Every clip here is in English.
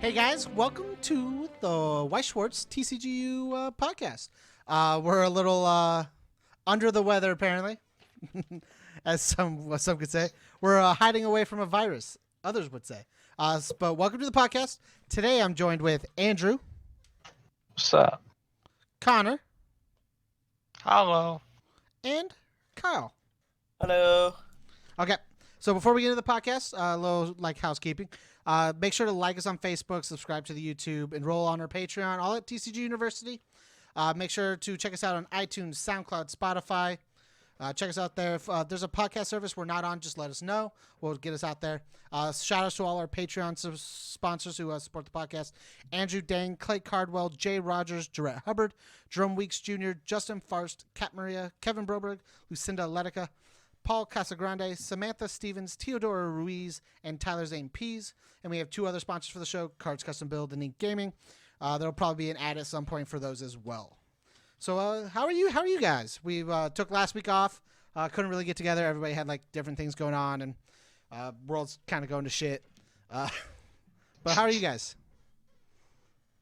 Hey guys, welcome to the Weiss Schwarz TCGU podcast. We're a little under the weather, apparently, as some could say. We're hiding away from a virus, others would say. But welcome to the podcast. Today I'm joined with Andrew, What's up? Connor, Hello. and Kyle. Hello. Okay, so before we get into the podcast, a little housekeeping. Make sure to like us on Facebook, subscribe to the YouTube, enroll on our Patreon, all at TCG University. Make sure to check us out on iTunes, SoundCloud, Spotify. Check us out there. If there's a podcast service we're not on, just let us know. We'll get us out there. Shout outs to all our Patreon sponsors who support the podcast. Andrew Dang, Clay Cardwell, Jay Rogers, Jarrett Hubbard, Jerome Weeks Jr., Justin Farst, Kat Maria, Kevin Broberg, Lucinda Letica, Paul Casagrande, Samantha Stevens, Teodora Ruiz, and Tyler Zane Pease. And we have two other sponsors for the show, Cards Custom Build and Ink Gaming. There'll probably be an ad at some point for those as well. So how are you guys? We took last week off. Couldn't really get together. Everybody had different things going on, and world's kind of going to shit. But how are you guys?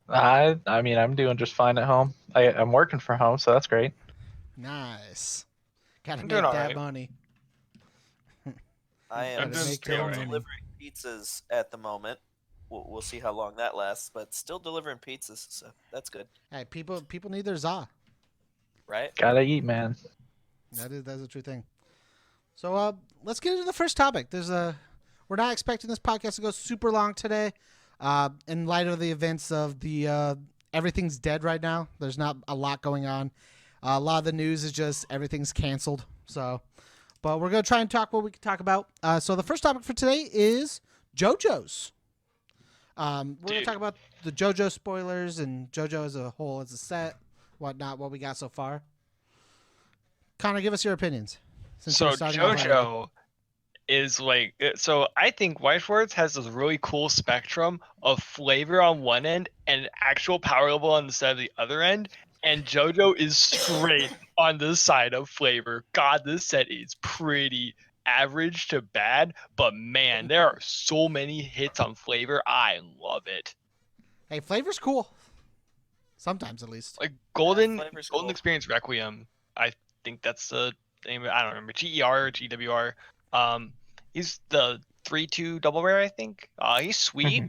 I mean, I'm doing just fine at home. I'm working from home, so that's great. Nice. Gotta I'm make doing all that right. money. I am doing still okay. delivering pizzas at the moment. We'll see how long that lasts, but still delivering pizzas, so that's good, Hey, people need their za. right? Gotta eat, man. That's a true thing. So let's get into the first topic. We're not expecting this podcast to go super long today. In light of the events of the everything's dead right now. There's not a lot going on. A lot of the news is just everything's canceled. But we're gonna try and talk what we can talk about. So the first topic for today is JoJo's. We're gonna talk about the JoJo spoilers and JoJo as a whole, as a set, whatnot, what we got so far. Connor, give us your opinions. So JoJo is I think Weiss Schwarz has this really cool spectrum of flavor on one end and actual power level on the other end, and JoJo is straight on the side of flavor. God, this set is pretty average to bad, but man, there are so many hits on flavor. I love it. Hey, flavor's cool. Sometimes, at least. Like Golden flavor's Golden cool. Experience Requiem. I think that's the name. I don't remember. GER or GWR. He's the 3/2 double rare, I think. He's sweet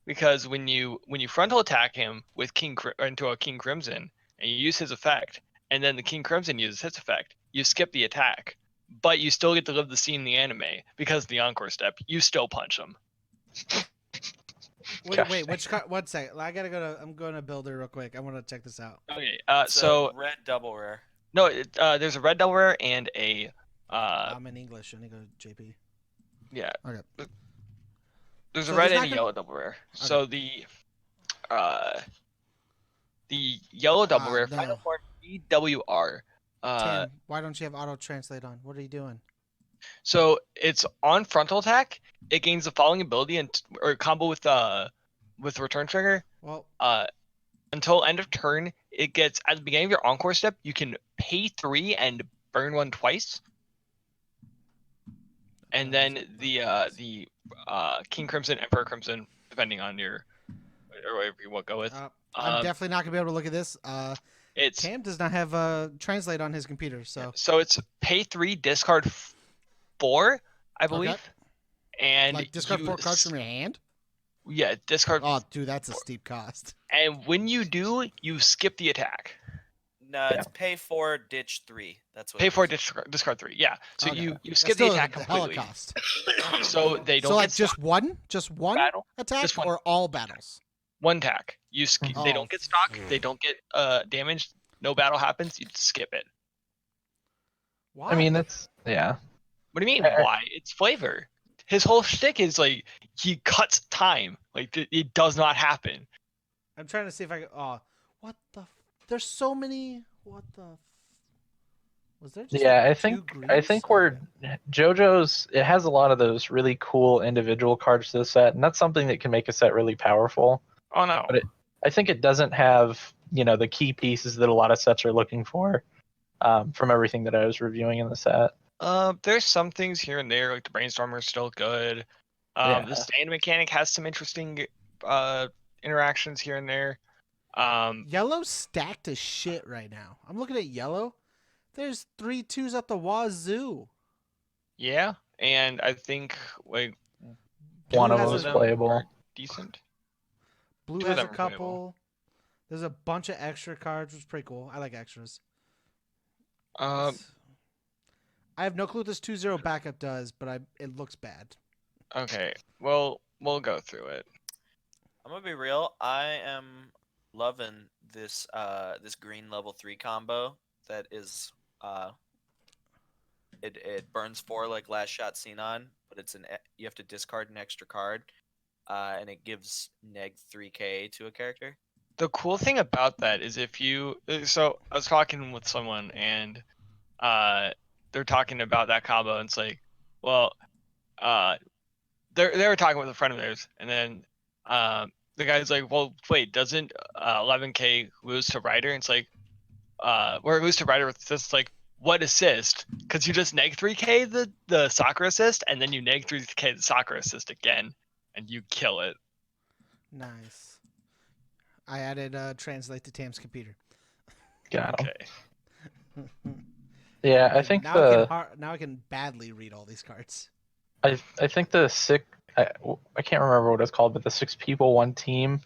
because when you frontal attack him with into a King Crimson and you use his effect, and then the King Crimson uses his effect, you skip the attack, but you still get to live the scene in the anime because of the encore step. You still punch him. Wait, one second. I'm going to Builder real quick. I want to check this out. Okay. It's So a red double rare. no, there's a red double rare and a I'm in English. I need to go to JP. yeah. Okay. There's So a red there's and a not yellow double rare. So the yellow double rare no. final form BWR. Tim, why don't you have auto translate on? What are you doing? So it's on frontal attack. It gains the following ability or combo with return trigger. Well, Until end of turn, it gets at the beginning of your encore step. You can pay 3 and burn 1 twice. And then the King Crimson, Emperor Crimson, depending on your or whatever you want to go with. I'm definitely not gonna be able to look at this. It's Cam does not have translate on his computer, so it's pay 3, discard 4, I believe, Okay. and discard 4 cards from your hand. Yeah, discard. Oh, dude, that's a steep cost. And when you do, you skip the attack. No, it's pay 4, ditch 3. That's what. Pay it 4, is. discard 3. Yeah, so Okay. you That's skip the still attack a completely. Holocaust. So they don't So get just stock. one Battle? attack, Just one. or all battles. One attack. They Oh. don't get stock. They don't get damaged. No battle happens. You just skip it. Why? I mean, it's yeah. What do you mean? Why? It's flavor. His whole shtick is he cuts time. It does not happen. I'm trying to see if I can. Oh, what the? There's so many. What the? Was there? Just Yeah, like I two think greens? we're JoJo's. It has a lot of those really cool individual cards to the set, and that's something that can make a set really powerful. Oh no. But I think it doesn't have the key pieces that a lot of sets are looking for. From everything that I was reviewing in the set. There's some things here and there, like the brainstormer is still good. Yeah. The stand mechanic has some interesting interactions here and there. Yellow's stacked as shit right now. I'm looking at yellow. There's 3 2s at the wazoo. Yeah, and I think like One Blue of has them a- is playable. are decent. Blue Two of has a them are playable. couple. There's a bunch of extra cards, which is pretty cool. I like extras. Um, I have no clue what this 2-0 backup does, but it looks bad. okay. Well, we'll go through it. I'm gonna be real. I am loving this this green level 3 combo that is it burns 4 like last shot Xenon, but you have to discard an extra card, and it gives neg 3k to a character. The cool thing about that is if you so I was talking with someone and they're talking about that combo and it's like, well, they were talking with a friend of theirs and then the guy's like, well, wait, doesn't 11k lose to Ryder? And it's like, or lose to Ryder with assist, like, what assist? Because you just neg 3k the soccer assist and then you neg 3k the soccer assist again and you kill it. Nice. I added translate to Tam's computer. Got him. Okay. Yeah, I think now I can badly read all these cards. I think the I can't remember what it's called, but the 6 people 1 team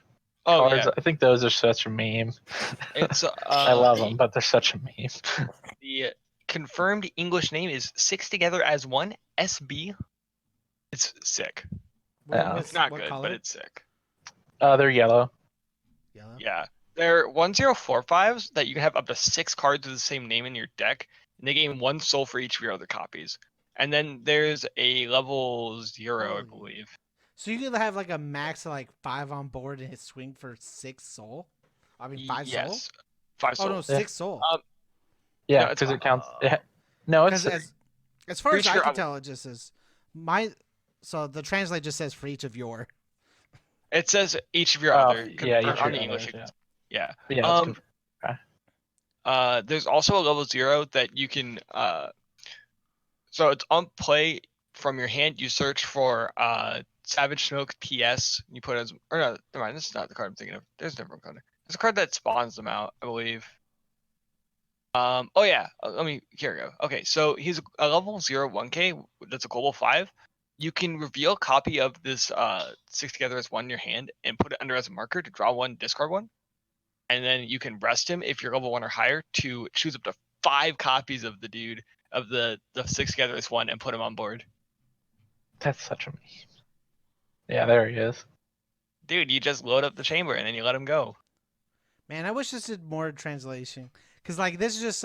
Oh cards. yeah, I think those are such a meme. it's I love them, but they're such a meme. The confirmed English name is Six Together as One SB. It's sick. Yeah. It's not what good, color? but it's sick. They're yellow. Yellow. Yeah, they're 1045s that you can have up to 6 cards with the same name in your deck, and they gain 1 soul for each of your other copies. And then there's a level 0, I Holy. believe. So you can have like a max of like 5 on board and hit swing for 6 soul. I mean 5 soul. Yes, 5 soul. Oh no, 6 soul. Yeah, No, it's because it counts. No, it's Because as far For as each I your can other- tell, it just says So the translate just says for each of your. It says each of your Oh, other. yeah, confirmed each of on your English. others, Yeah. yeah. It's There's also a level 0 that you can so it's on play from your hand. You search for Savage Smoke PS. You put it as or no, never mind. This is not the card I'm thinking of. There's a different card. There's a card that spawns them out, I believe. Oh yeah. Let me here we go. Okay, so he's a level 0 1k. That's a global 5. You can reveal a copy of this 6 Together as One in your hand and put it under as a marker to draw 1, discard 1. And then you can rest him if you're level 1 or higher to choose up to 5 copies of the dude of the 6 Together as One and put him on board. That's such a meme. Yeah, there he is. Dude, you just load up the chamber and then you let him go. Man, I wish this did more translation. Because like this is just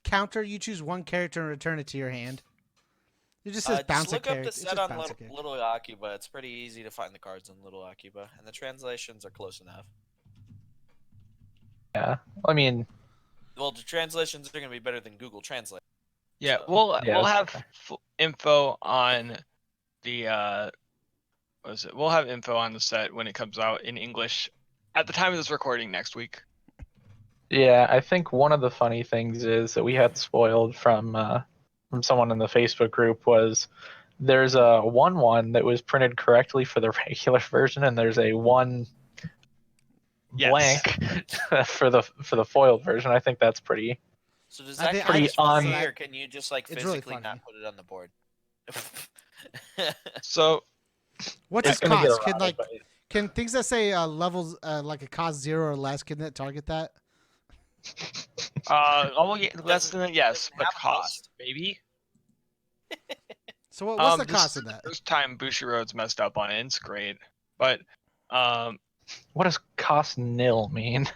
counter. You choose 1 character and return it to your hand. It just says bounce just a look character. up the It's set just on bounce a character. Little Akiba. It's pretty easy to find the cards on Little Akiba, and the translations are close enough. Yeah, I mean, Well, the translations are going to be better than Google Translate. Yeah, So- we'll Yeah, have okay. info on the what is it? We'll have info on the set when it comes out in English at the time of this recording next week. yeah. I think one of the funny things is that we had spoiled from someone in the Facebook group was there's a 1-1 that was printed correctly for the regular version, and there's a 1 Yes. blank for the foiled version. I think that's pretty. So does I that think- count Pretty as funny, on- or can you just like It's really physically not funny. put it on the board? So What's It's its gonna get cost? Can around, like but can things that say levels like a cost 0 or less, can that target that? less than that, yes, but have a cost cost. maybe. So what's the This cost is of that? the first time Bushiroad's messed up on it. It's great, but what does cost nil mean?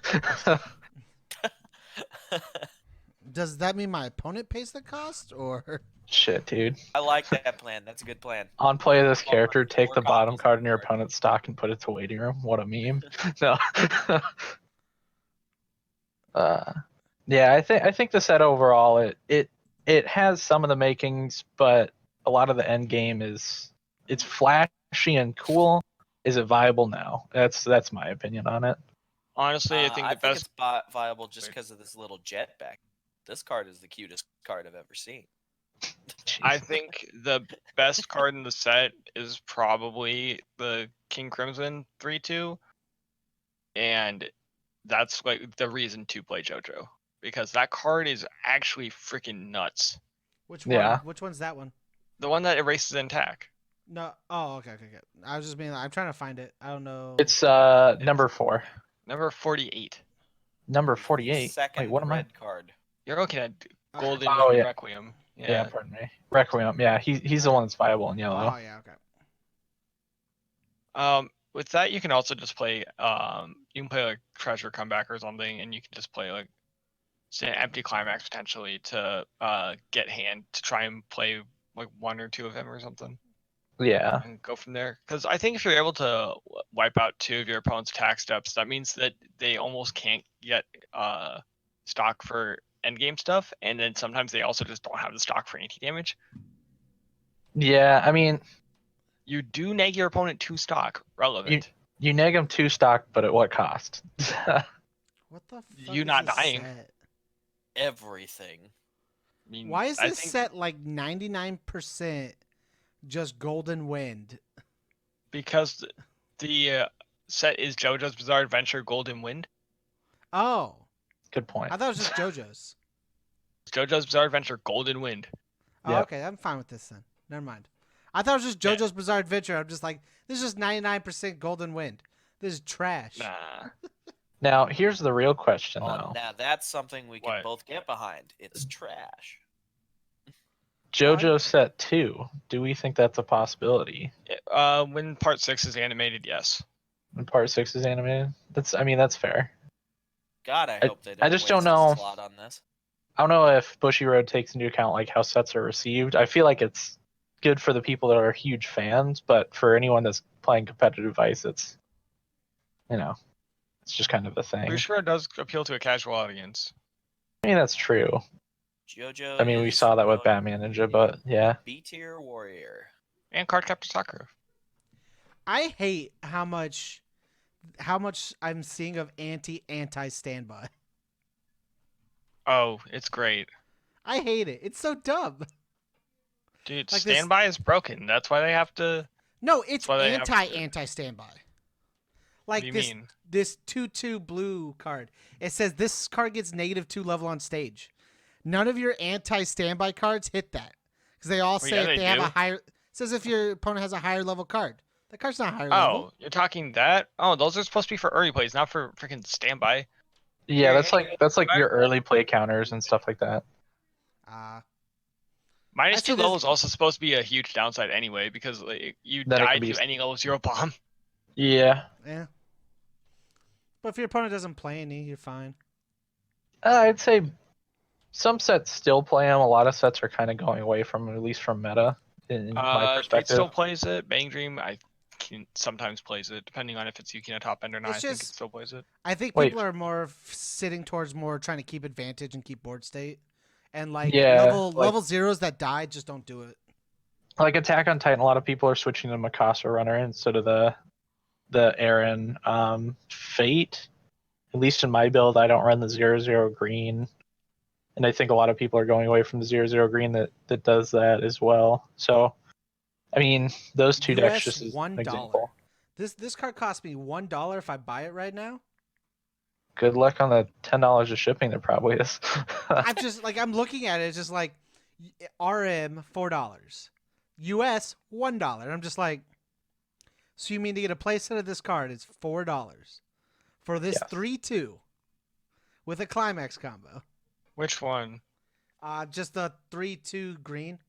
Does that mean my opponent pays the cost, or Shit, dude. I like that plan. That's a good plan. On play of this Well, character, like take 4 the bottom copies card of in your the card. opponent's stock and put it to waiting room. What a meme. No. Yeah, I think the set overall it has some of the makings, but a lot of the end game it's flashy and cool. Is it viable now? That's my opinion on it. honestly, I think the best. it's viable just because of this little jetpack. This card is the cutest card I've ever seen. I think the best card in the set is probably the King Crimson 3/2, and that's like the reason to play JoJo, because that card is actually freaking nuts. Which one? Yeah. Which one's that one? The one that erases attack. No. Oh, okay. I was just being. I'm trying to find it. I don't know. It's number 4. Number 48. Number It's the 48. Second Wait, what am I? red card. You're looking at Golden Oh, yeah. Requiem. Yeah, pardon me. Requiem. Yeah, he's the one that's viable in yellow. Oh yeah. Okay. With that, you can also just play. You can play like Treasure Comeback or something, and you can just play like, say, an empty climax potentially to get hand to try and play like 1 or 2 of them or something, Yeah. and go from there. Because I think if you're able to wipe out 2 of your opponent's attack steps, that means that they almost can't get stock for endgame stuff, and then sometimes they also just don't have the stock for anti-damage. Yeah, I mean, You do neg your opponent 2 stock, relevant. you neg him 2 stock, but at what cost? What the fuck? You is not this dying. set? Everything. I mean, Why is I this think set like 99% just Golden Wind? because the set is JoJo's Bizarre Adventure Golden Wind. Oh, Good point. I thought it was just JoJo's. JoJo's Bizarre Adventure Golden Wind. Oh, Yep. okay. I'm fine with this then. Never mind. I thought it was just Yeah. JoJo's Bizarre Adventure. I'm just like, this is just 99% Golden Wind. This is trash. Nah. Now, here's the real question, Oh, though. now that's something we can What? both get behind. It's trash. JoJo set 2. Do we think that's a possibility? When part 6 is animated, yes. When part 6 is animated? That's fair. God, I I- hope they don't. I just don't waste a know. slot on this. I don't know if Bushiroad takes into account like how sets are received. I feel like it's good for the people that are huge fans, but for anyone that's playing competitive Vice, it's it's just kind of a thing. Bushiroad does appeal to a casual audience. I mean, that's true. JoJo. I mean, we is saw that with going Batman to Ninja, be but yeah. B tier warrior. And Cardcaptor Sakura. I hate how much I'm seeing of anti standby. Oh, it's great. I hate it. It's so dumb. Dude, Like this- standby is broken. That's why they have to. No, it's why they have to- anti standby. What Like do you this mean? this 2/2 blue card. It says this card gets -2 level on stage. None of your anti standby cards hit that because they all Well, say yeah, if they they have do. a higher. It says if your opponent has a higher level card. That card's not higher Oh, level. you're talking that? Oh, those are supposed to be for early plays, not for freaking standby. Yeah, Yeah, that's like your early play counters and stuff like that. Minus Actually, 2 there's- level is also supposed to be a huge downside anyway, because like, you Then it die could be- to any level 0 bomb. Yeah. Yeah. But if your opponent doesn't play any, you're fine. I'd say some sets still play them. A lot of sets are kind of going away from, at least from meta, in my Fate perspective. still plays it. Bang Dream, I can sometimes plays it, depending on if it's Yukina top end or not. It's I think it just- still plays it. I think Wait. people are more sitting towards more trying to keep advantage and keep board state. And like Yeah, level zeros that die just don't do it. Like Attack on Titan, a lot of people are switching to Mikasa runner instead of the Aaron. Fate, at least in my build, I don't run the 0/0 green, and I think a lot of people are going away from the 0/0 green that does that as well. So, I mean, those two decks US just as an $1. example. This card costs me $1 if I buy it right now. Good luck on the $10 of shipping. There probably is. I'm just like I'm looking at it. It's just like RM $4, US $1. And I'm just like, so you mean to get a playset of this card? It's $4 for this Yes. 3/2 with a climax combo. Which one? Just the 3/2 green,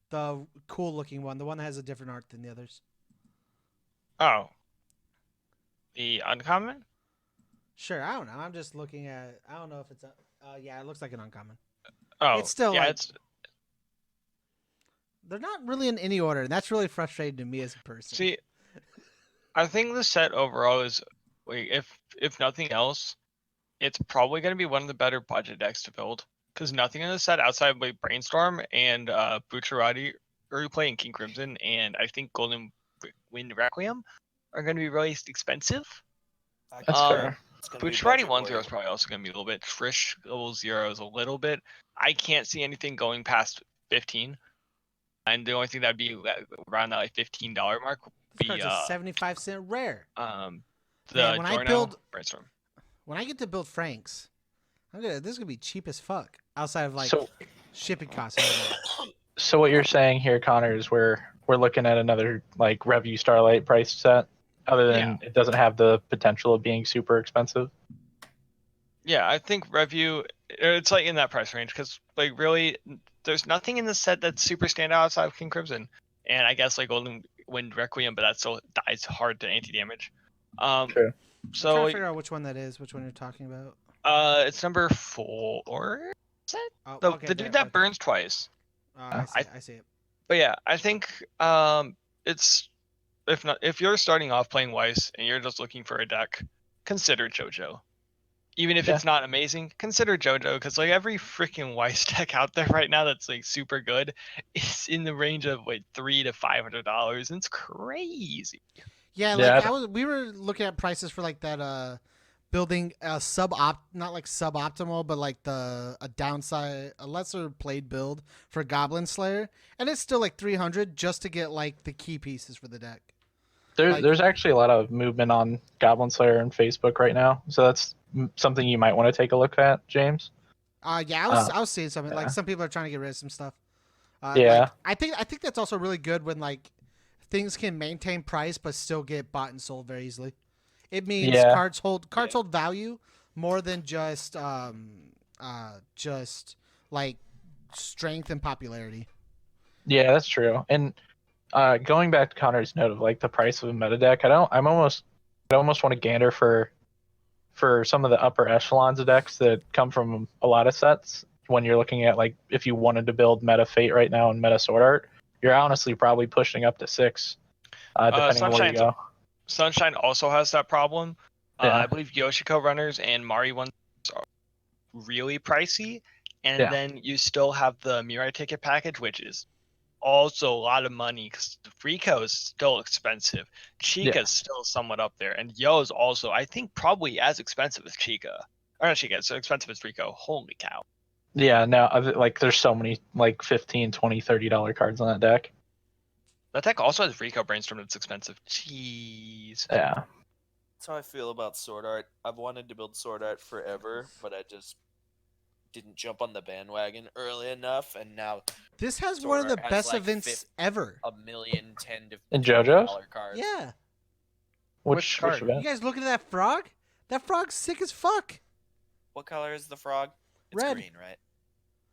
the cool looking one, the one that has a different art than the others. Oh. The uncommon? Sure, I don't know. I'm just looking at. I don't know if it's a. Yeah, it looks like an uncommon. Oh, It's still yeah, like- it's They're not really in any order, and that's really frustrating to me as a person. see. I think the set overall is, like, if nothing else, it's probably going to be one of the better budget decks to build, because nothing in the set outside of like Brainstorm and Bushiroad are playing King Crimson, and I think Golden Wind Requiem are going to be really expensive. That's fair. Bushiroad 1/0 is probably also going to be a little bit. Trish level 0 is a little bit. I can't see anything going past 15. and the only thing that'd be around that like $15 mark would This be card's a 75-cent rare. the Man, when I Dorno build- Brainstorm. When I get to build Franks, this is gonna be cheap as fuck. Outside of like So shipping costs. And everything. so what you're saying here, Connor, is we're looking at another like Review Starlight price set, other than it doesn't have the potential of being super expensive. Yeah, I think Review, it's like in that price range because like really, there's nothing in the set that's super standout outside of King Crimson, and I guess like Golden Wind Requiem, but that still dies hard to anti-damage. True. I'm So trying to figure out which one that is. Which one you're talking about? it's number 4. Oh, The okay, the there, dude that right burns twice. there. I see it. But yeah, I think it's if you're starting off playing Weiss and you're just looking for a deck, consider JoJo. Even if Yeah. it's not amazing, consider JoJo because like every freaking Weiss deck out there right now that's like super good is in the range of like $300 to $500. It's crazy. Yeah, Yeah. like we were looking at prices for like that building a not like suboptimal, but like a lesser played build for Goblin Slayer, and it's still like 300 just to get like the key pieces for the deck. There's actually a lot of movement on Goblin Slayer and Facebook right now, so that's something you might want to take a look at, James. Yeah, I was seeing something like some people are trying to get rid of some stuff. Yeah. Like, I think that's also really good when like things can maintain price but still get bought and sold very easily. It means Yeah. cards hold value more than just like strength and popularity. Yeah, that's true. And going back to Connor's note of like the price of a meta deck, I almost want to gander for some of the upper echelons of decks that come from a lot of sets. When you're looking at like if you wanted to build meta Fate right now and meta Sword Art, you're honestly probably pushing up to 6, depending on where you go. Sunshine also has that problem. Yeah. I believe Yoshiko runners and Mari ones are really pricey, and Yeah. then you still have the Mirai ticket package, which is also a lot of money because Rico is still expensive. Chica is still somewhat up there, and Yo is also, I think, probably as expensive as Chica. Or not Chica, it's expensive as Rico. Holy cow. Yeah, no, like there's so many like $15, $20, $30 cards on that deck. That deck also has Rico Brainstorm that's expensive. Jeez. Yeah. That's how I feel about Sword Art. I've wanted to build Sword Art forever, but I just didn't jump on the bandwagon early enough, and now This has Sword one of the Art has, best like, events ever. $1 million, $10 to And $20 JoJo's? cards. Yeah. Which card? You event? guys looking at that frog? That frog's sick as fuck. What color is the frog? It's Red. green, right?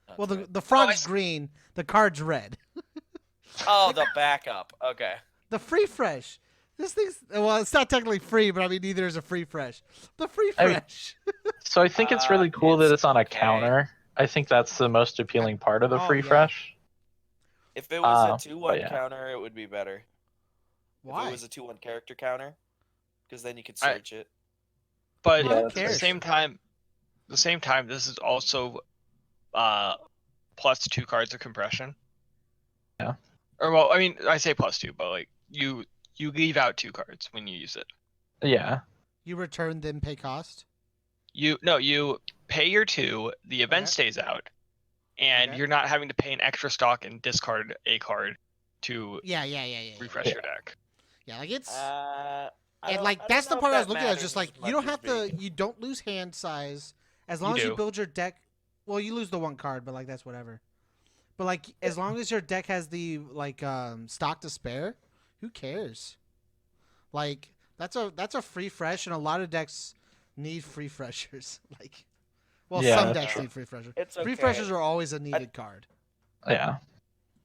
No, Well, it's red. the frog's see. green. The card's red. Oh, the backup. Okay. The free fresh. This thing's it's not technically free, but I mean neither is a free fresh. The free I mean, fresh. So I think it's really cool that it's it's on a okay. counter. I think that's the most appealing part of the Oh, free yeah. fresh. If it was a 2-1 but yeah. counter, it would be better. If Why? it was a 2-1 character counter, because then you could search it. But Who Yeah, at that's the cares? same time, this is also plus 2 cards of compression. Yeah. Or well, I mean, I say plus 2, but like you leave out 2 cards when you use it. Yeah. You return then pay cost. You pay your 2, the event Okay. stays out, and Okay. you're not having to pay an extra stock and discard a card to Yeah. refresh your deck. Yeah, like it's I and don't- like I that's don't the know part if I was that looking at. It's matters just like as you don't much have as to. You don't lose hand size as long You as you do. build your deck. Well, you lose the one card, but like that's whatever. But like as long as your deck has the like stock to spare, who cares? Like that's a free fresh, and a lot of decks need free freshers. Like, well, Yeah, some that's decks true. need free freshers. It's Free okay. freshers are always a needed card. Yeah.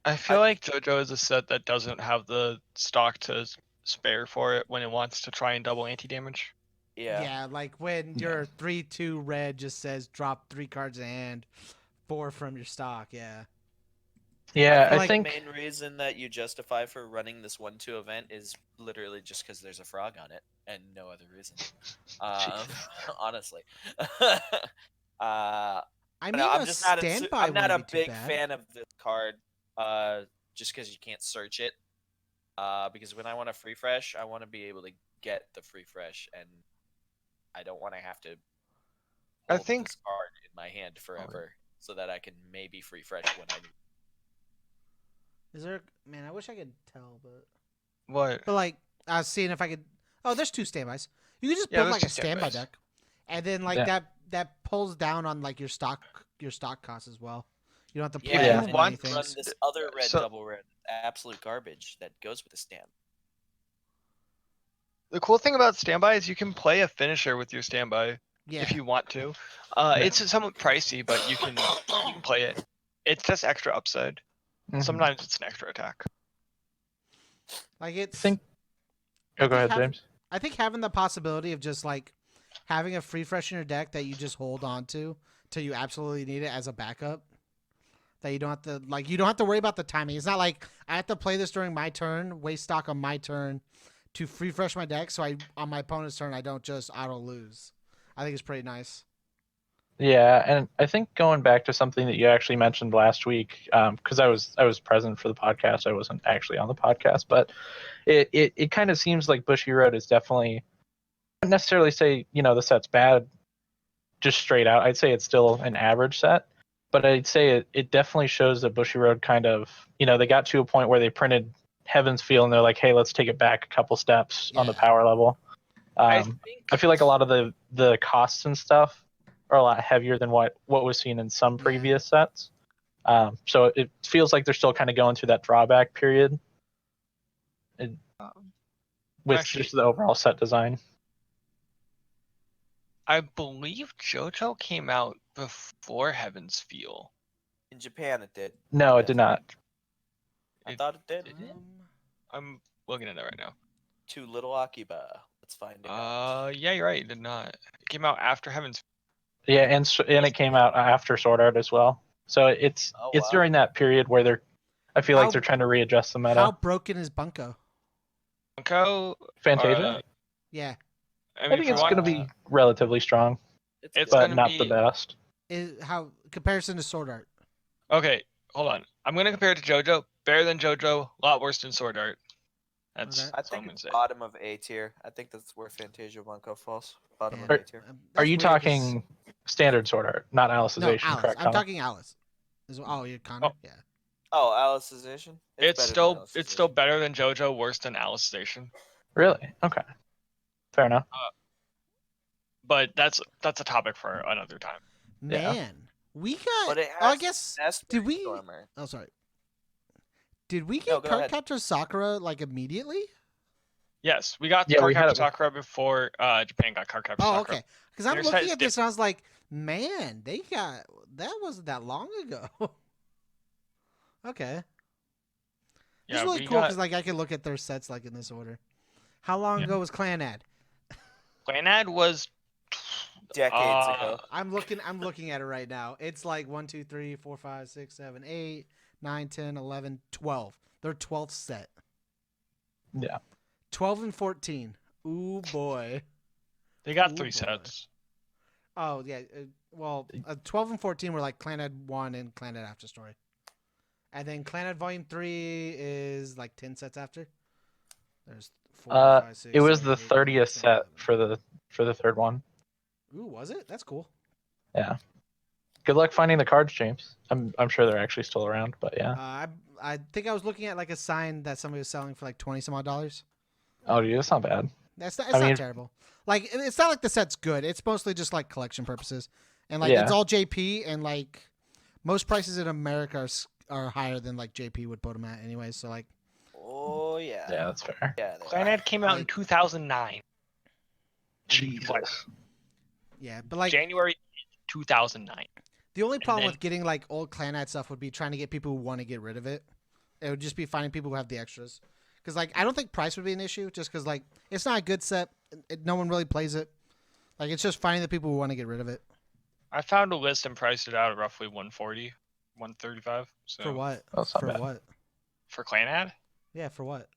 I feel like JoJo is a set that doesn't have the stock to spare for it when it wants to try and double anti-damage. Yeah. Like when your 3/2 red just says drop 3 cards in hand, 4 from your stock. Yeah. Yeah, feel I like think The main reason that you justify for running this 1-2 event is literally just because there's a frog on it and no other reason. Honestly. I mean, I'm a just not standby I'm not a wouldn't be too big bad. fan of this card just because you can't search it. Because when I want a free fresh, I want to be able to get the free fresh, and I don't want to have to I hold think- this card in my hand forever so that I can maybe free fresh when I need. Is there? Man, I wish I could tell, but What? like I was seeing if I could. Oh, there's 2 standbys. You could just Yeah, build there's like 2 a standby standbys. deck, and then like Yeah. that pulls down on like your stock costs as well. You don't have to Yeah, plan Yeah. as and many you can run things. this other red So- double red, absolute garbage that goes with the stand. The cool thing about standby is you can play a finisher with your standby Yeah, if you want to. Yeah. It's somewhat pricey, but you can play it. It's just extra upside. Mhm. Sometimes it's an extra attack. like I it's. think. Oh, go ahead, having- James. I think having the possibility of just like having a free fresh in your deck that you just hold on to till you absolutely need it as a backup. That you don't have to you don't have to worry about the timing. It's not like I have to play this during my turn, waste stock on my turn to free fresh my deck so I on my opponent's turn I don't just auto lose. I think it's pretty nice. Yeah, and I think going back to something that you actually mentioned last week, because I was present for the podcast, I wasn't actually on the podcast, but it kind of seems like Bushiroad is definitely. I wouldn't necessarily say the set's bad, just straight out. I'd say it's still an average set, but I'd say it definitely shows that Bushiroad kind of they got to a point where they printed Heaven's Feel and they're like, hey, let's take it back a couple steps on the Yeah. power level. I I feel like a lot of the costs and stuff are a lot heavier than what was seen in some Yeah. previous sets. So it feels like they're still kind of going through that drawback period with Actually- just the overall set design. I believe JoJo came out before Heaven's Feel. In Japan, it did. No, it Yes. did not. I thought it did. Did it? I'm looking at it right now. Too little Akiba. Let's find it out. Yeah, you're right. It did not. It came out after Heaven's. Yeah, and it came out after Sword Art as well. So it's Oh, it's wow. during that period where I feel How- like they're trying to readjust the meta. How broken is Bunko? Bunko. Fantasia. Yeah, I I mean, think if you it's want, going to be relatively strong, It's it's good. but gonna not be- the best. is how comparison to Sword Art. Okay, hold on. I'm gonna compare it to JoJo. Better than JoJo. A lot worse than Sword Art. That's, Okay. I that's all I'm think gonna it's say. bottom of A tier. I think that's where Fantasia Bunko falls. Bottom of Yeah. A tier. Are That's you weird 'cause- talking standard Sword Art, not No, Alicization? Alice. Correct, I'm Connor? talking Alice. Oh, you're Connor. Oh. Yeah. Oh, Alicization? It's better still than it's still Alicization. better than JoJo. Worse than Alice Station. Really? Okay. Fair enough. But that's a topic for another time. Yeah. Man, we got. But it oh, I has guess. Nest Did we? Stormer. Oh, sorry. Did we No, get go ahead. Cardcaptor Sakura like immediately? Yes, we got Yeah, we had Cardcaptor it- Sakura before Japan got Cardcaptor Oh, Sakura. okay. Because I'm Their set looking is at this and I was like, man, they got that wasn't that long ago. Okay. It's Yeah, really we cool got because like I can look at their sets like in this order. How long Yeah. ago was Clanad? Clanad was Decades ago. I'm looking at it right now. It's like 1, 2, 3, 4, 5, 6, 7, 8, 9, 10, 11, 12. Their 12th set. Yeah. 12 and 14. Ooh boy. They got Ooh, 3 boy. sets. Oh yeah. 12 and 14 were like Clanad 1 and Clanad After Story. And then Clanad Volume 3 is like 10 sets after. There's 4, 5, 6, It was 7, the 8, 9, 30th 10, set 11. for the third one. Ooh, was it? That's cool. Yeah. Good luck finding the cards, James. I'm sure they're actually still around, but yeah. I think I was looking at like a sign that somebody was selling for like 20 some odd dollars. Oh, dude, that's not bad. It's I not mean- terrible. Like it's not like the set's good. It's mostly just like collection purposes, and like Yeah. it's all JP, and like most prices in America are higher than like JP would put them at anyway. So like Oh yeah. Yeah, that's fair. Yeah. they are. Clanad came out in Like- 2009. Jesus. yeah, but like January 2009. the only problem then- with getting like old Clanad stuff would be trying to get people who want to get rid of it. It would just be finding people who have the extras. Because like I don't think price would be an issue, just because like it's not a good set. No one really plays it. Like it's just finding the people who want to get rid of it. I found a list and priced it out at roughly 140, 135. So For what? That's not For bad. what? For Clanad? Yeah, for what?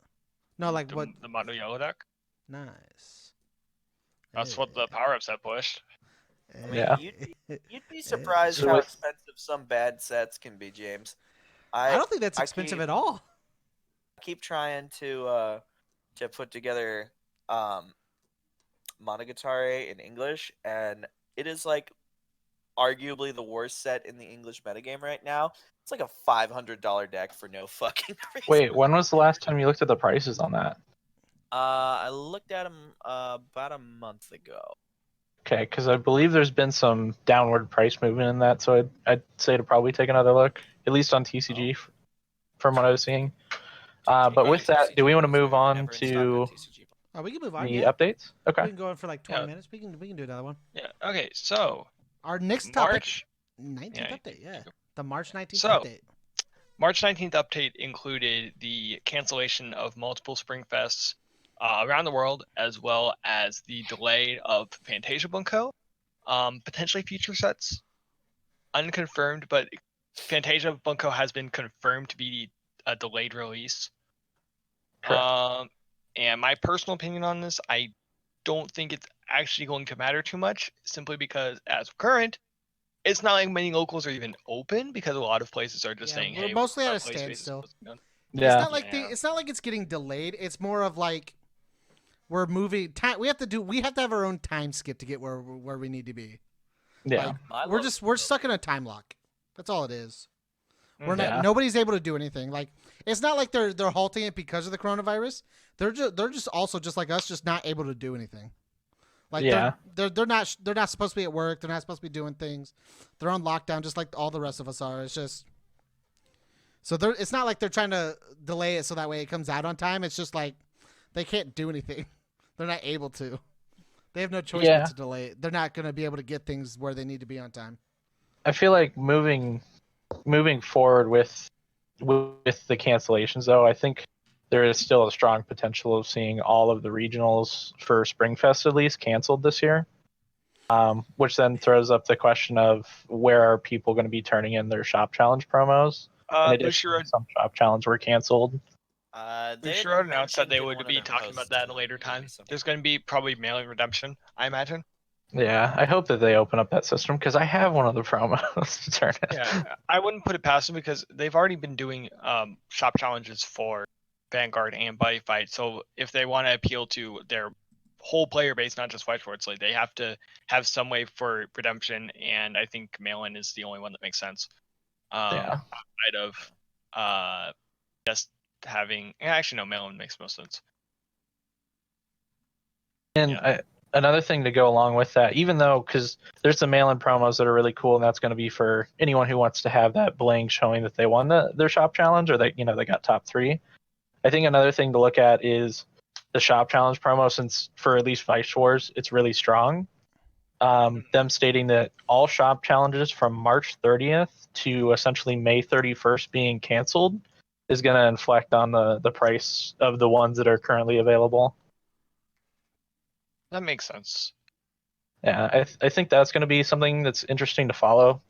No, like the, what? The Mono Yellow deck. Nice. That's what the power up set pushed. I mean, Yeah. You'd be surprised So how with- expensive some bad sets can be, James. I don't think that's I expensive keep- at all. keep trying to put together Monogatari in English, and it is like arguably the worst set in the English metagame right now. It's like a $500 deck for no fucking reason. Wait, when was the last time you looked at the prices on that? I looked at them about a month ago. Okay, because I believe there's been some downward price movement in that, so I'd say to probably take another look, at least on TCG, from what I was seeing. But with that, do we want to move on to We can move on. the Yeah. updates? Okay. We can go on for like 20 Yeah. minutes. We can do another one. Yeah. Okay. So Our next topic, March 19th Yeah. update. Yeah, the March 19th So- update. March 19th update included the cancellation of multiple Spring Fests around the world, as well as the delay of Fantasia Bunko, potentially future sets, unconfirmed, but Fantasia Bunko has been confirmed to be a delayed release. Correct. And my personal opinion on this, I don't think it's actually going to matter too much, simply because as of current, it's not like many locals are even open because a lot of places are just Yeah, saying, we're "Hey, mostly at a play space is standstill. closing down." Yeah. It's not like it's getting delayed. It's more of like we're moving time. We have to have our own time skip to get where we need to be. Yeah. Like, we're stuck in a time lock. That's all it is. We're not. Yeah. Nobody's able to do anything. Like, it's not like they're halting it because of the coronavirus. They're just also just like us, just not able to do anything. Like, Yeah. they're not supposed to be at work. They're not supposed to be doing things. They're on lockdown, just like all the rest of us are. It's just so it's not like they're trying to delay it so that way it comes out on time. It's just like they can't do anything. They're not able to. They have no choice Yeah. but to delay it. They're not going to be able to get things where they need to be on time. I feel like moving forward with the cancellations, though, I think there is still a strong potential of seeing all of the regionals for Springfest at least canceled this year. Which then throws up the question of where are people going to be turning in their shop challenge promos? In addition, Bushiroad some shop challenge were canceled. Bushiroad announced that they would be talking about that at a later time. There's going to be probably mailing redemption, I imagine. Yeah, I hope that they open up that system because I have one of the promos to turn in. Yeah, I wouldn't put it past them because they've already been doing shop challenges for Vanguard and Buddy Fight. So if they want to appeal to their whole player base, not just Weiss Schwarz, like they have to have some way for redemption, and I think mail-in is the only one that makes sense. Yeah. Outside of just having, actually no, mail-in makes most sense. And another thing to go along with that, even though, because there's some mail-in promos that are really cool, and that's going to be for anyone who wants to have that bling showing that they won their shop challenge or that they got top 3. I think another thing to look at is the shop challenge promo, since for at least Weiss Schwarz, it's really strong. Them stating that all shop challenges from March 30th to essentially May 31st being canceled is going to inflect on the price of the ones that are currently available. That makes sense. Yeah, I think that's going to be something that's interesting to follow.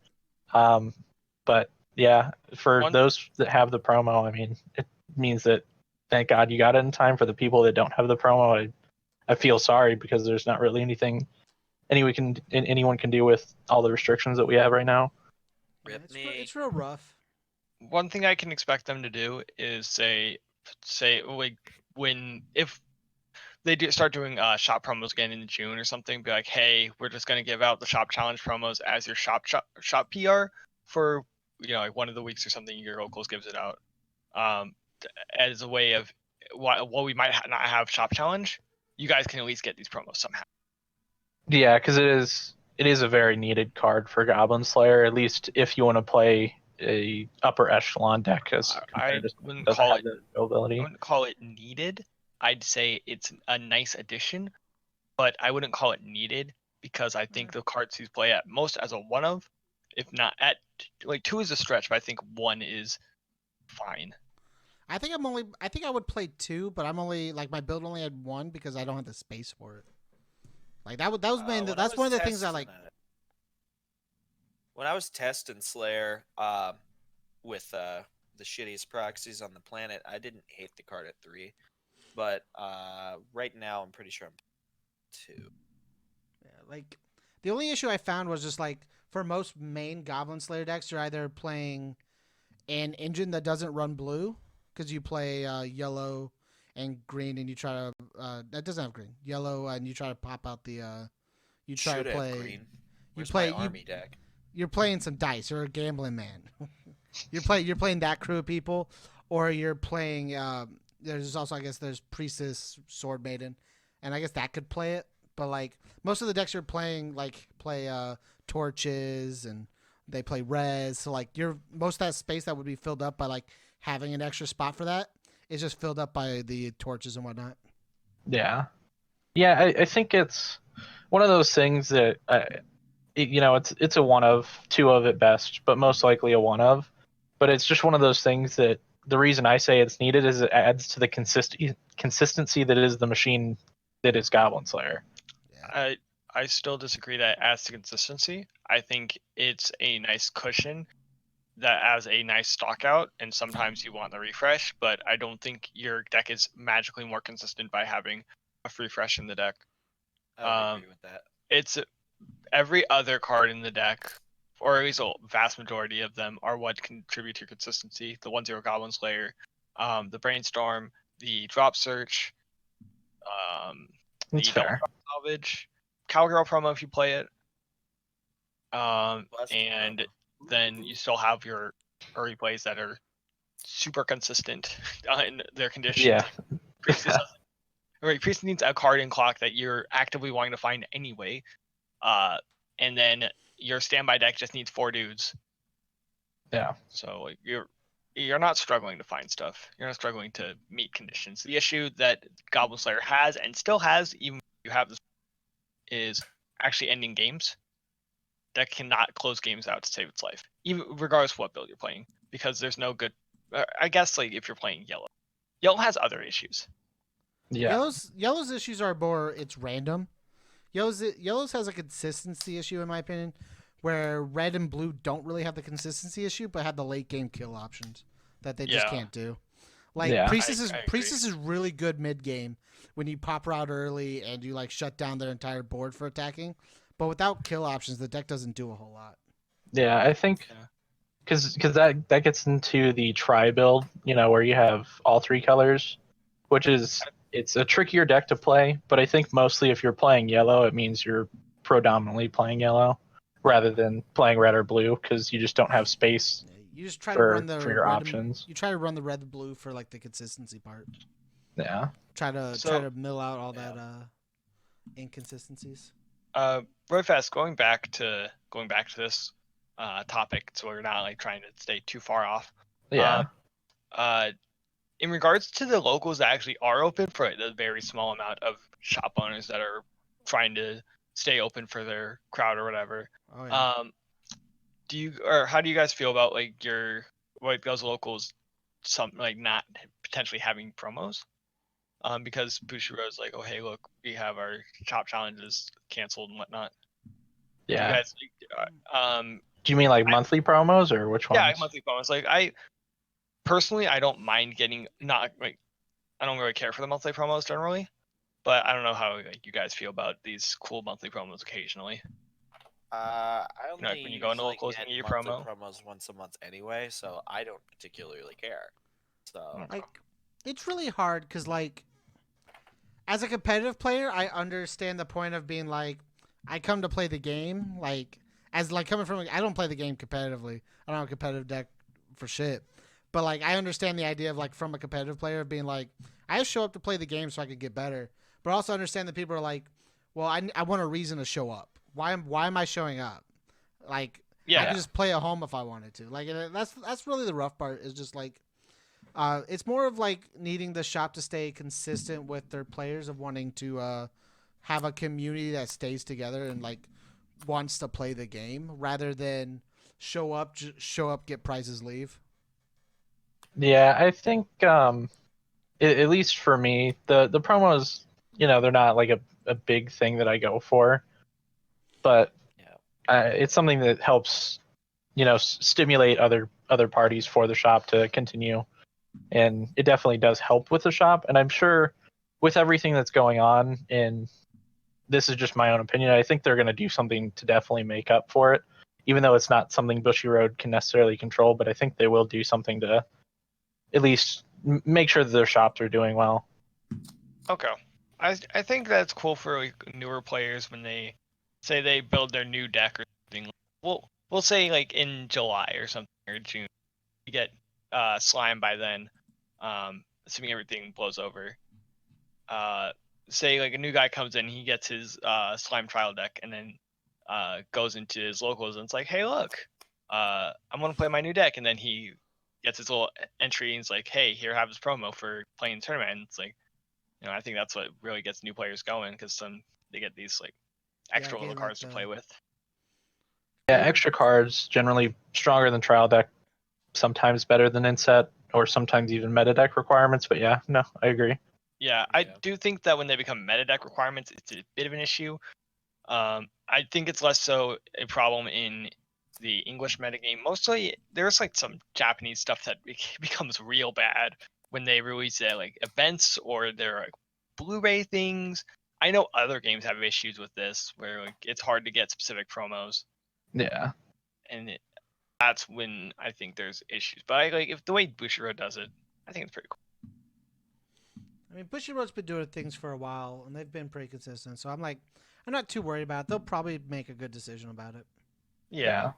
But yeah, for those that have the promo, I mean, it means that thank God you got it in time. For the people that don't have the promo, I feel sorry because there's not really anything anyone can do with all the restrictions that we have right now. It's real rough. One thing I can expect them to do is say like if they start doing shop promos again in June or something, be like, hey, we're just gonna give out the shop challenge promos as your shop PR for like one of the weeks or something. Your locals gives it out as a way of while we might not have shop challenge, you guys can at least get these promos somehow. Yeah, because it is a very needed card for Goblin Slayer, at least if you want to play a upper echelon deck. I wouldn't call it needed. I'd say it's a nice addition, but I wouldn't call it needed because I think the cards he's play at most as a 1 of, if not at like 2 is a stretch, but I think 1 is fine. I think I would play 2, but I'm only like my build only had 1 because I don't have the space for it. Like that's one of the things I like. When I was testing Slayer with the shittiest proxies on the planet, I didn't hate the card at 3. But right now, I'm pretty sure I'm 2. Yeah, like the only issue I found was just like for most main Goblin Slayer decks, you're either playing an engine that doesn't run blue because you play yellow and green, and you try to that doesn't have green, yellow, and you try to pop out the you try to play green. You play my army deck. you're playing some dice. You're a gambling man. You're playing that crew of people, or you're playing. There's also, I guess, there's Priestess, Sword Maiden, and I guess that could play it. But like most of the decks you're playing, like play torches and they play res. So like most of that space that would be filled up by like having an extra spot for that is just filled up by the torches and whatnot. Yeah. Yeah, I think it's one of those things that it's a one of, two of at best, but most likely a one of. But it's just one of those things that the reason I say it's needed is it adds to the consistency that is the machine that is Goblin Slayer. I still disagree that it adds to consistency. I think it's a nice cushion that adds a nice stock out, and sometimes you want the refresh, but I don't think your deck is magically more consistent by having a free fresh in the deck. I would agree with that. It's every other card in the deck, or at least a vast majority of them, are what contribute to consistency. The 1/0 Goblin Slayer, the Brainstorm, the Drop Search, That's the Double fair. Drop Salvage, Cowgirl promo if you play it. Bless And promo. then you still have your early plays that are super consistent in their conditions. Yeah. Priest needs a card in clock that you're actively wanting to find anyway. And then your standby deck just needs 4 dudes. Yeah. So like, you're not struggling to find stuff. You're not struggling to meet conditions. The issue that Goblin Slayer has and still has, even if you have this, is actually ending games. That cannot close games out to save its life, even regardless of what build you're playing, because there's no good. I guess like if you're playing yellow has other issues. Yeah. Yellow's issues are more it's random. Yellow's has a consistency issue in my opinion, where red and blue don't really have the consistency issue, but have the late game kill options that they just can't do. Like Yeah. Priestess I is really good mid game when you pop her out early and you like shut down their entire board for attacking. But without kill options, the deck doesn't do a whole lot. Yeah, I think Yeah. because that gets into the tri build, where you have all 3 colors, which is it's a trickier deck to play. But I think mostly if you're playing yellow, it means you're predominantly playing yellow rather than playing red or blue because you just don't have space You just try to for run the your red options. You try to run the red and blue for like the consistency part. Yeah. Try to So- mill out all that inconsistencies. Really fast, going back to this topic, so we're not like trying to stay too far off. Yeah. In regards to the locals that actually are open for the very small amount of shop owners that are trying to stay open for their crowd or whatever. Oh yeah. How do you guys feel about like those locals, some like not potentially having promos? Because Bushiroad's like, oh hey, look, we have our shop challenges canceled and whatnot. Yeah. You guys, Do you mean like monthly promos or which ones? yeah, like monthly promos. Like I personally, I don't mind getting I don't really care for the monthly promos generally, but I don't know how like, you guys feel about these cool monthly promos occasionally. I know, only when you go into usually locals get and you monthly promo. promos once a month anyway, so I don't particularly care. So Like it's really hard because like as a competitive player, I understand the point of being like, I come to play the game. Like as like coming from, I don't play the game competitively. I don't have a competitive deck for shit. But like I understand the idea of like from a competitive player of being like, I just show up to play the game so I could get better. But I also understand that people are like, well, I want a reason to show up. Why am I showing up? Like I could just play at home if I wanted to. Like that's really the rough part. Is just like. It's more of like needing the shop to stay consistent with their players of wanting to have a community that stays together and like wants to play the game rather than show up, get prizes, leave. Yeah, I think at least for me, the promos, they're not like a big thing that I go for, but it's something that helps, stimulate other parties for the shop to continue, and it definitely does help with the shop. And I'm sure with everything that's going on, and this is just my own opinion, I think they're going to do something to definitely make up for it, even though it's not something Bushiroad can necessarily control. But I think they will do something to at least make sure that their shops are doing well. Okay. I think that's cool for like newer players when they say they build their new deck or something. We'll we'll say like in July or something, or June, you get slime by then, assuming everything blows over. Say like a new guy comes in, he gets his slime trial deck, and then goes into his locals, and it's like, hey, look, I'm gonna play my new deck, and then he gets his little entry, and it's like, hey, here, have his promo for playing the tournament. And it's like, I think that's what really gets new players going, because then they get these like extra little cards to play with. Yeah, extra cards generally stronger than trial deck, sometimes better than inset, or sometimes even meta deck requirements. But yeah, no, I agree. Yeah, I do think that when they become meta deck requirements, it's a bit of an issue. I think it's less so a problem in the English metagame. Mostly, there's like some Japanese stuff that becomes real bad when they release like events or their like Blu-ray things. I know other games have issues with this, where like it's hard to get specific promos. Yeah. And that's when I think there's issues. But if the way Bushiroad does it, I think it's pretty cool. I mean, Bushiroad's been doing things for a while, and they've been pretty consistent. So I'm not too worried about it. They'll probably make a good decision about it. Yeah.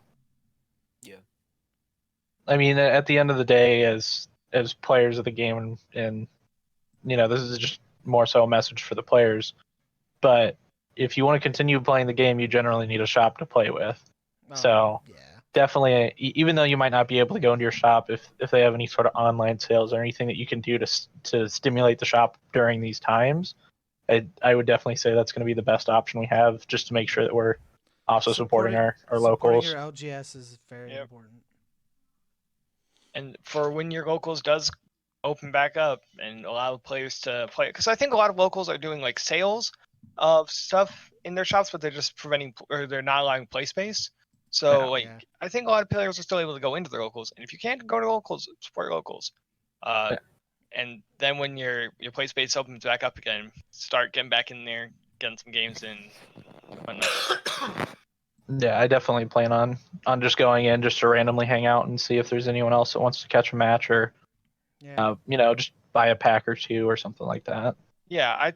I mean, at the end of the day, as players of the game, and this is just more so a message for the players. But if you want to continue playing the game, you generally need a shop to play with. So yeah. Definitely, even though you might not be able to go into your shop, if they have any sort of online sales or anything that you can do to stimulate the shop during these times, I would definitely say that's going to be the best option we have, just to make sure that we're also supporting our locals. Supporting your LGS is very important. And for when your locals does open back up and allow players to play, because I think a lot of locals are doing like sales of stuff in their shops, but they're just they're not allowing play space. So I think a lot of players are still able to go into their locals, and if you can't go to locals, support your locals. And then when your play space opens back up again, start getting back in there, getting some games in. Whatnot. Yeah, I definitely plan on just going in just to randomly hang out and see if there's anyone else that wants to catch a match, or just buy a pack or two or something like that. Yeah,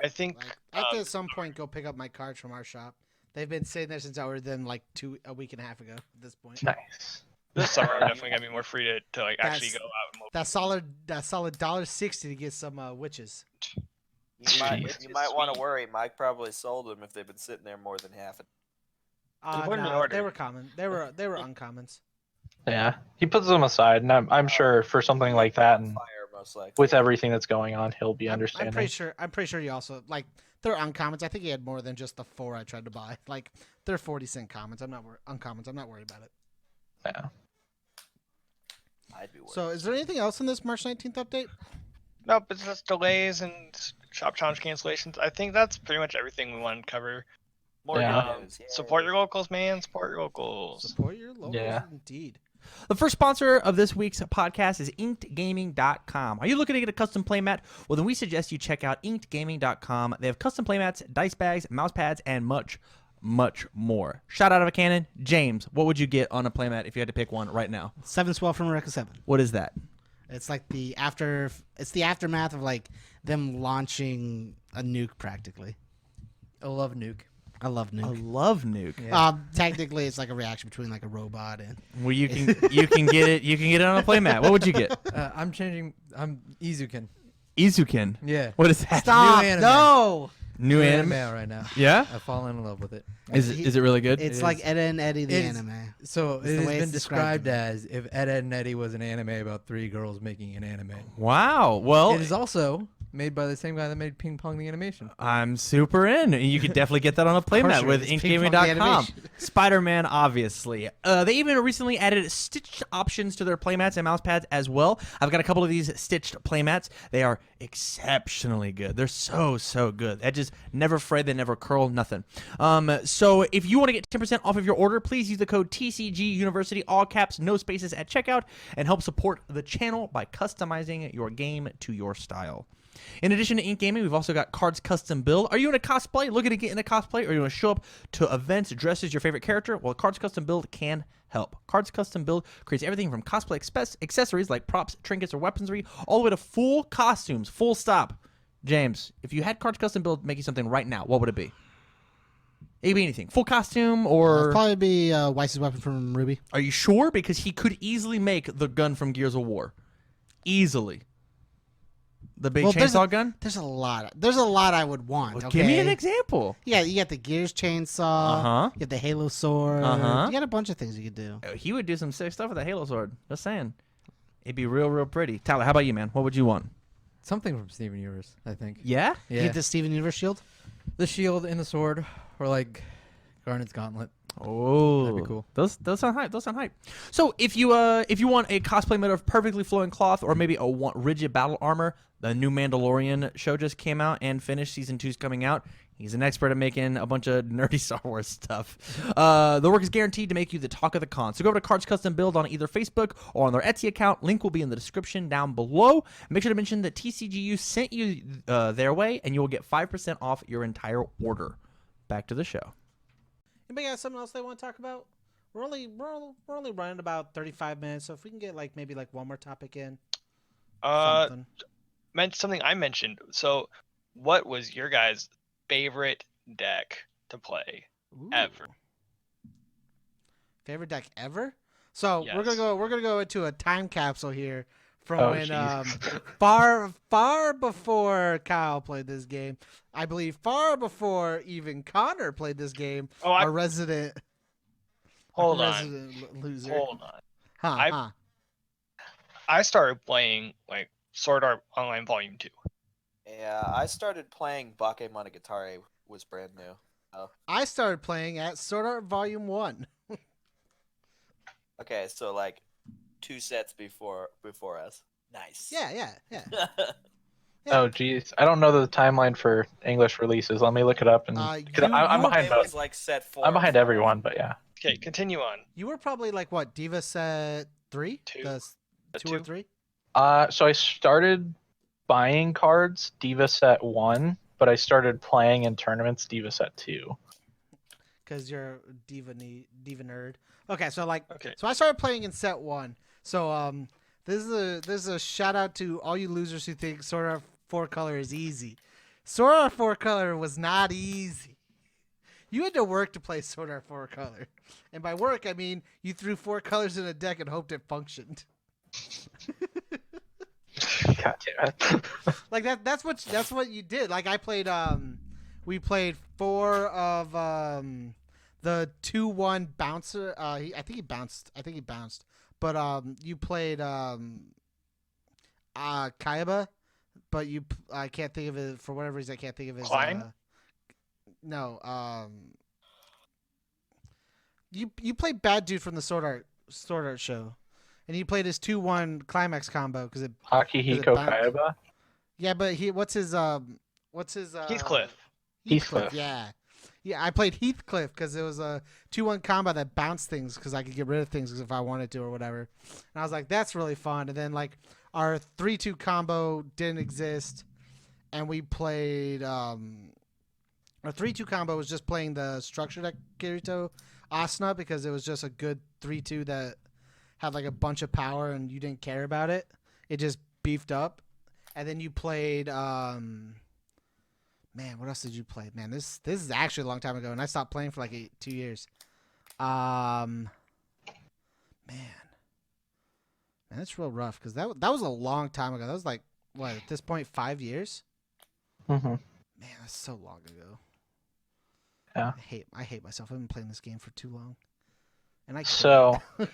I think I have to at some point go pick up my cards from our shop. They've been sitting there since I ordered them like a week and a half ago at this point. Nice. This summer I'm definitely gonna be more free to like actually go out and that solid $1.60 to get some witches. You might want to worry. Mike probably sold them if they've been sitting there more than half. No, they were common. They were uncommons. Yeah, he puts them aside, and I'm sure for something like that, and with everything that's going on, he'll be understanding. I'm pretty sure you also like they're uncommons. I think he had more than just the 4 I tried to buy. Like they're 40-cent commons. Uncommons. I'm not worried about it. Yeah. I'd be worried. So, is there anything else in this March 19th update? Nope, it's just delays and shop challenge cancellations. I think that's pretty much everything we wanted to cover. More news. Support your locals, man. Support your locals. Support your locals, indeed. The first sponsor of this week's podcast is inkedgaming.com. Are you looking to get a custom playmat? Well, then we suggest you check out inkedgaming.com. They have custom playmats, dice bags, mouse pads, and much, much more. Shot out of a cannon. James, what would you get on a playmat if you had to pick one right now? 7 Swell from Rekka 7. What is that? It's like the aftermath of like them launching a nuke practically. I love nuke. I love nuke. I love nuke. Yeah. Technically, it's like a reaction between like a robot and. Well, you can get it. You can get it on a playmat. What would you get? I'm Izuken. Izuken. Yeah. What is that? Stop! New anime. No. New anime right now. Yeah. I've fallen in love with it. Is it really good? It's like Ed, Edd and Eddy the anime. So It's it the has way been it's described described as if Ed, Edd and Eddy was an anime about 3 girls making an anime. Wow. Well, It is also made by the same guy that made Ping Pong the animation. I'm super in. You could definitely get that on a playmat with It's Ping Pong the inkgaming.com. animation. Spider-Man, obviously. They even recently added stitched options to their playmats and mouse pads as well. I've got a couple of these stitched playmats. They are exceptionally good. They're so good. Edges never fray, they never curl, nothing. So if you want to get 10% off of your order, please use the code TCG University, all caps, no spaces at checkout, and help support the channel by customizing your game to your style. In addition to Ink Gaming, we've also got Cards Custom Build. Are you in a cosplay? Looking to get in a cosplay? Or you want to show up to events dressed as your favorite character? Well, Cards Custom Build can help. Cards Custom Build creates everything from cosplay accessories like props, trinkets, or weaponry, all the way to full costumes, full stop. James, if you had Cards Custom Build making something right now, what would it be? It could be anything. Full costume It'll or... probably be Weiss's weapon from Ruby. Are you sure? Because he could easily make the gun from Gears of War. Easily. The big chainsaw gun? There's a lot. There's a lot I would want. Well, Okay? give me an example. Yeah, you got the Gears chainsaw. Uh-huh. You got the Halo sword. Uh-huh. You got a bunch of things you could do. He would do some sick stuff with a Halo sword. Just saying. It'd be real, real pretty. Tyler, how about you, man? What would you want? Something from Steven Universe, I think. Yeah? You Yeah. get the Steven Universe shield. The shield and the sword, or like Garnet's gauntlet. Oh, That'd be cool. Those sound hype. Those sound hype. So if you want a cosplay made of perfectly flowing cloth or maybe rigid battle armor, the new Mandalorian show just came out and finished. Season 2's coming out. He's an expert at making a bunch of nerdy Star Wars stuff. The work is guaranteed to make you the talk of the con. So go over to Cards Custom Build on either Facebook or on their Etsy account. Link will be in the description down below. Make sure to mention that TCGU sent you their way, and you will get 5% off your entire order. Back to the show. Anybody got something else they want to talk about? We're only running about 35 minutes, so if we can get maybe one more topic in. Something. Something I mentioned. So, what was your guys' favorite deck to play Ooh. ever? Favorite deck ever? So Yes. we're gonna go into a time capsule here from Oh, when jeez. far before Kyle played this game. I believe far before even Connor played this game. Oh, Our resident hold on. resident loser. Hold on. Huh. I started playing like Sword Art Online Volume 2. Yeah, I started playing Bakemonogatari was brand new. I started playing at Sword Art Volume 1. Okay, so like 2 sets before us. Nice. Yeah. Oh, geez. I don't know the timeline for English releases. Let me look it up. And because I'm behind It was both. like set 4. I'm behind everyone, but yeah. Okay, continue on. You were probably what, Diva set 3? Two. The 2 or 3? So I started buying cards Diva Set 1, but I started playing in tournaments Diva Set 2. Because you're a diva nerd. Okay, so Okay. so I started playing in set 1. So this is a shout out to all you losers who think Sword Art 4 color is easy. Sword Art 4 color was not easy. You had to work to play Sword Art 4 color, and by work I mean you threw 4 colors in a deck and hoped it functioned. God damn it. Like that's what you did. Like I played we played 4 of the 2-1 bouncer. I think he bounced. But you played Kaiba, but I can't think of it for whatever reason. I can't think of his Klein? No. You played Bad Dude from the Sword Art show. And he played his 2-1 climax combo because it Akihiko bounced. Kaiba. Yeah, but what's his Heathcliff. Heathcliff. Yeah, I played Heathcliff because it was a 2-1 combo that bounced things because I could get rid of things if I wanted to or whatever. And I was like, that's really fun. And then our 3-2 combo didn't exist, and we played our 3-2 combo was just playing the structure deck Kirito Asuna because it was just a good 3-2 that had a bunch of power and you didn't care about it. It just beefed up. And then you played man, what else did you play? Man, this is actually a long time ago and I stopped playing for 2 years. Man, that's real rough because that was a long time ago. That was what, at this point 5 years? Mm-hmm. Man, that's so long ago. Yeah. I hate myself. I've been playing this game for too long. And I quit.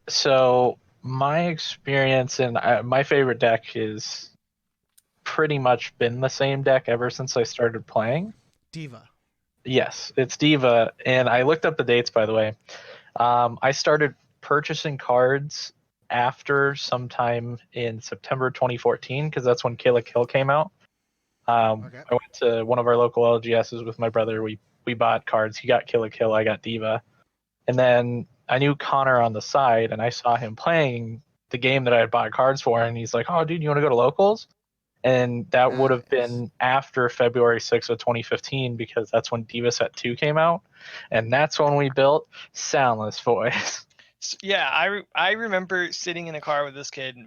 So my experience and my favorite deck is pretty much been the same deck ever since I started playing. Diva. Yes, it's Diva, and I looked up the dates, by the way. I started purchasing cards after sometime in September 2014 because that's when Kill la Kill came out. Okay. I went to one of our local LGSs with my brother. We bought cards. He got Kill la Kill. I got Diva. And then I knew Connor on the side, and I saw him playing the game that I had bought cards for, and he's like, "Oh, dude, you want to go to locals?" And that would have been after February 6th of 2015 because that's when Diva Set 2 came out, and that's when we built Soundless Voice. Yeah, I remember sitting in a car with this kid,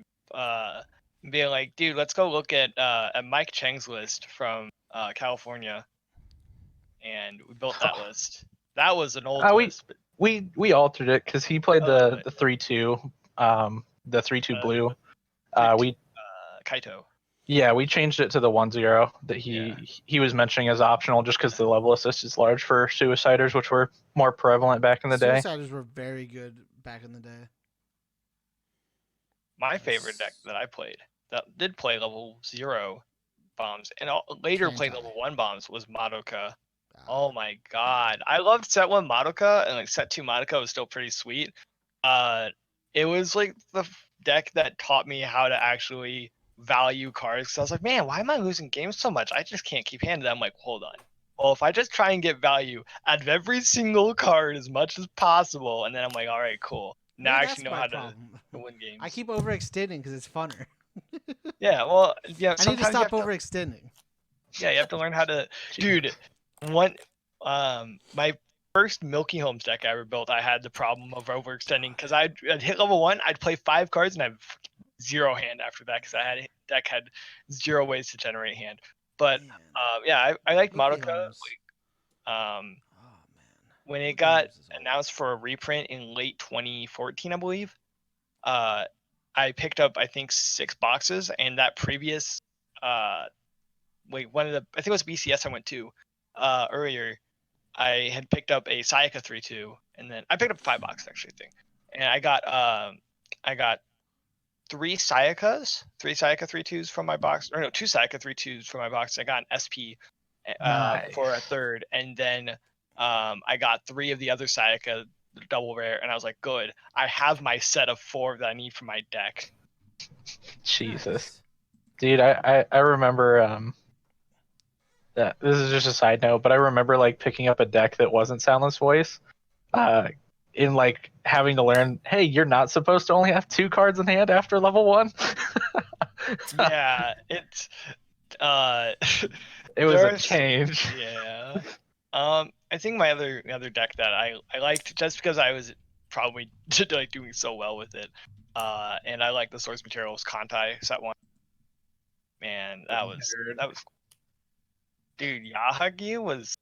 being like, "Dude, let's go look at Mike Cheng's list from California." and we built that list. That was an old we list, but we altered it because he played Oh, the 3-2, the 3-2 blue. We Kaito. Yeah, we changed it to the 1-0 that he was mentioning as optional just because the level assist is large for Suiciders, which were more prevalent back in the day. Suiciders were very good back in the day. My favorite deck that I played that did play level 0 bombs and later played Kantai. level 1 bombs was Madoka. Ah. Oh my god. I loved set 1 Madoka, and like set 2 Madoka was still pretty sweet. It was like the deck that taught me how to actually value cards, because I was like, man, why am I losing games so much? I just can't keep handing them. I'm like, hold on. Well, if I just try and get value out of every single card as much as possible, and then I'm like, all right, cool. Now I Maybe actually know that's how my problem. to win games. I keep overextending because it's funner. Yeah, well, yeah. I need to Sometimes you stop have to, overextending. yeah, you have to learn how to, dude. My first Milky Homes deck I ever built, I had the problem of overextending because I'd hit level 1, I'd play 5 cards and I'd 0 hand after that because deck had 0 ways to generate hand. But Man. yeah, I like Milky Madoka. Homes. Um, Oh man. when it Milky got Homes is old. announced for a reprint in late 2014, I believe, I picked up I think 6 boxes, and that previous one of the, I think it was BCS I went to earlier. I had picked up a Sayaka 3-2, and then I picked up 5 boxes actually, I think, and I got 3 Sayakas, 3 Sayaka 3-2s from my box, or no, 2 Sayaka 3-2s from my box. I got an SP for a third, and then I got 3 of the other Sayaka double rare, and I was like, good, I have my set of 4 that I need for my deck. Jesus, Nice. dude, I remember that this is just a side note, but I remember like picking up a deck that wasn't Soundless Voice, in like having to learn, hey, you're not supposed to only have 2 cards in hand after level 1. Yeah, it's It was a there's- change. Yeah. I think my other deck that I liked just because I was probably like doing so well with it, and I like the source materials Kantai set 1. Man, that was dude. Yahagi was,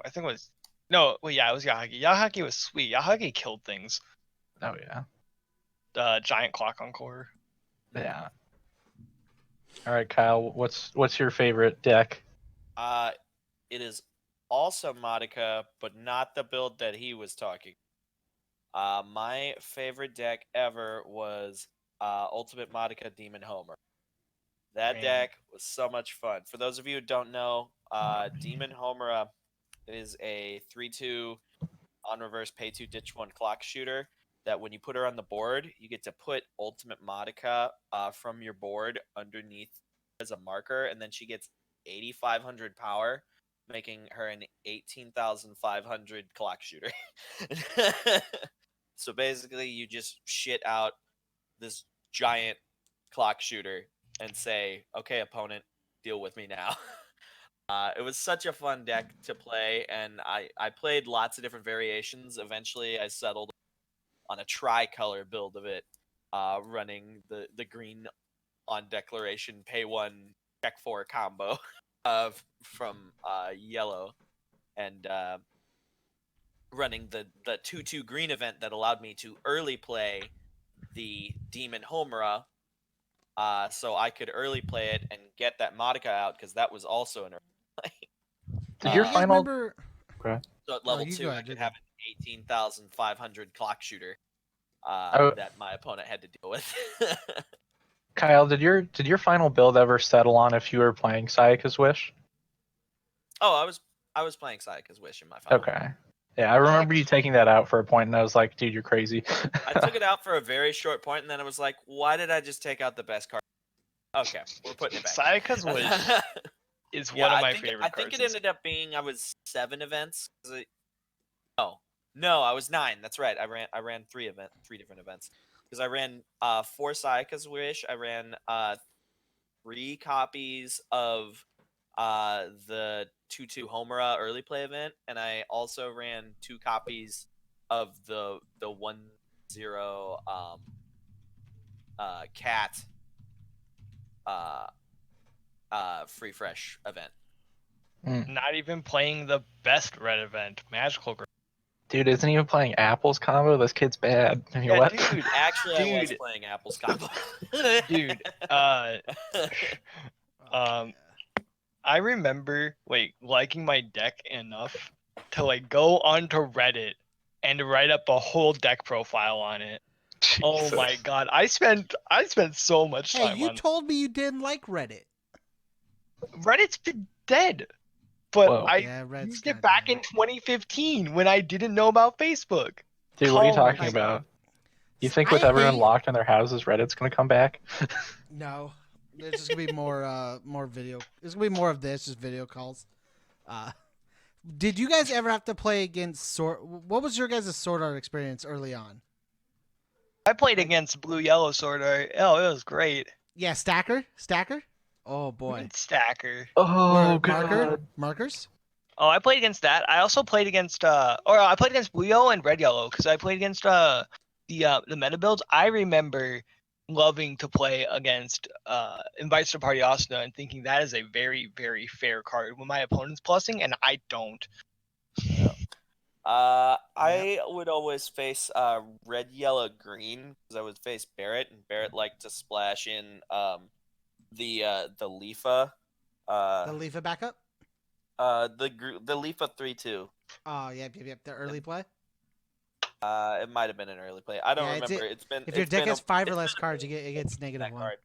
I think it was, no, well, yeah, it was Yahagi. Yahagi was sweet. Yahagi killed things. Oh yeah. Giant clock encore. Yeah. All right, Kyle, what's your favorite deck? It is also Madoka, but not the build that he was talking. My favorite deck ever was Ultimate Madoka Demon Homer. That Man. deck was so much fun. For those of you who don't know, Demon Homura is a 3-2 on reverse pay 2 ditch 1 clock shooter that when you put her on the board, you get to put Ultimate Madoka from your board underneath as a marker, and then she gets 8,500 power, making her an 18,500 clock shooter. So basically, you just shit out this giant clock shooter and say, okay, opponent, deal with me now. It was such a fun deck to play, and I played lots of different variations. Eventually, I settled on a tricolor build of it, running the green on declaration, pay 1, check 4 combo from yellow, and running the 2/2 green event that allowed me to early play the Demon Homura, so I could early play it and get that Madoka out, because that was also an early play. Did your You guys final remember? So at level you 2, go I ahead, could you go. have an 18,500 clock shooter Oh. that my opponent had to deal with. Kyle, did your final build ever settle on if you were playing Sayaka's Wish? Oh, I was playing Sayaka's Wish in my final. Okay. Yeah, I remember you taking that out for a point, and I was like, dude, you're crazy. I took it out for a very short point, and then I was like, why did I just take out the best card? Okay, we're putting it back. Sayaka's Wish is one of my favorite I cards. think it ended up being I was 7 events. No, I was 9. That's right. I ran 3 different events, because I ran 4 Sayaka's Wish. I ran 3 copies of the 2/2 Homura early play event, and I also ran 2 copies of the 1/0 cat free fresh event. Not even playing the best red event, Magical Girl. Dude isn't even playing Apple's combo. This kid's bad. I mean, Yeah, what? dude. Actually, I was Dude. playing Apple's combo. Dude, um, I remember liking my deck enough to go onto Reddit and write up a whole deck profile on it. Oh Jesus. my god, I spent so much Hey, time you on told me you didn't like Reddit. Reddit's been dead. But Whoa. I Yeah, Reddit's used kinda it back dead. in 2015 when I didn't know about Facebook. Dude, what are you Oh my talking God. about? You think with I everyone hate- locked in their houses, Reddit's gonna come back? No, there's just gonna be more video. There's gonna be more of this, just video calls. Did you guys ever have to play against Sword? What was your guys' Sword Art experience early on? I played against Blue Yellow Sword Art. Oh, it was great. Yeah, Stacker. Oh boy. Stacker. Oh Markers. Oh, I played against that. I also played against I played against Blue Yellow and Red Yellow because I played against the meta builds. I remember loving to play against Invites to Party Asuna and thinking that is a very, very fair card when my opponent's plussing and I don't. I would always face red, yellow, green because I would face Barrett, and Barrett liked to splash in the Leafa. The Leafa backup. The Leafa 3-2. Oh, yep. The early play. It might have been an early play. I don't Yeah, remember. It's been If your it's deck been has a- 5 or it's less been a cards, minute it gets since negative that 1. card.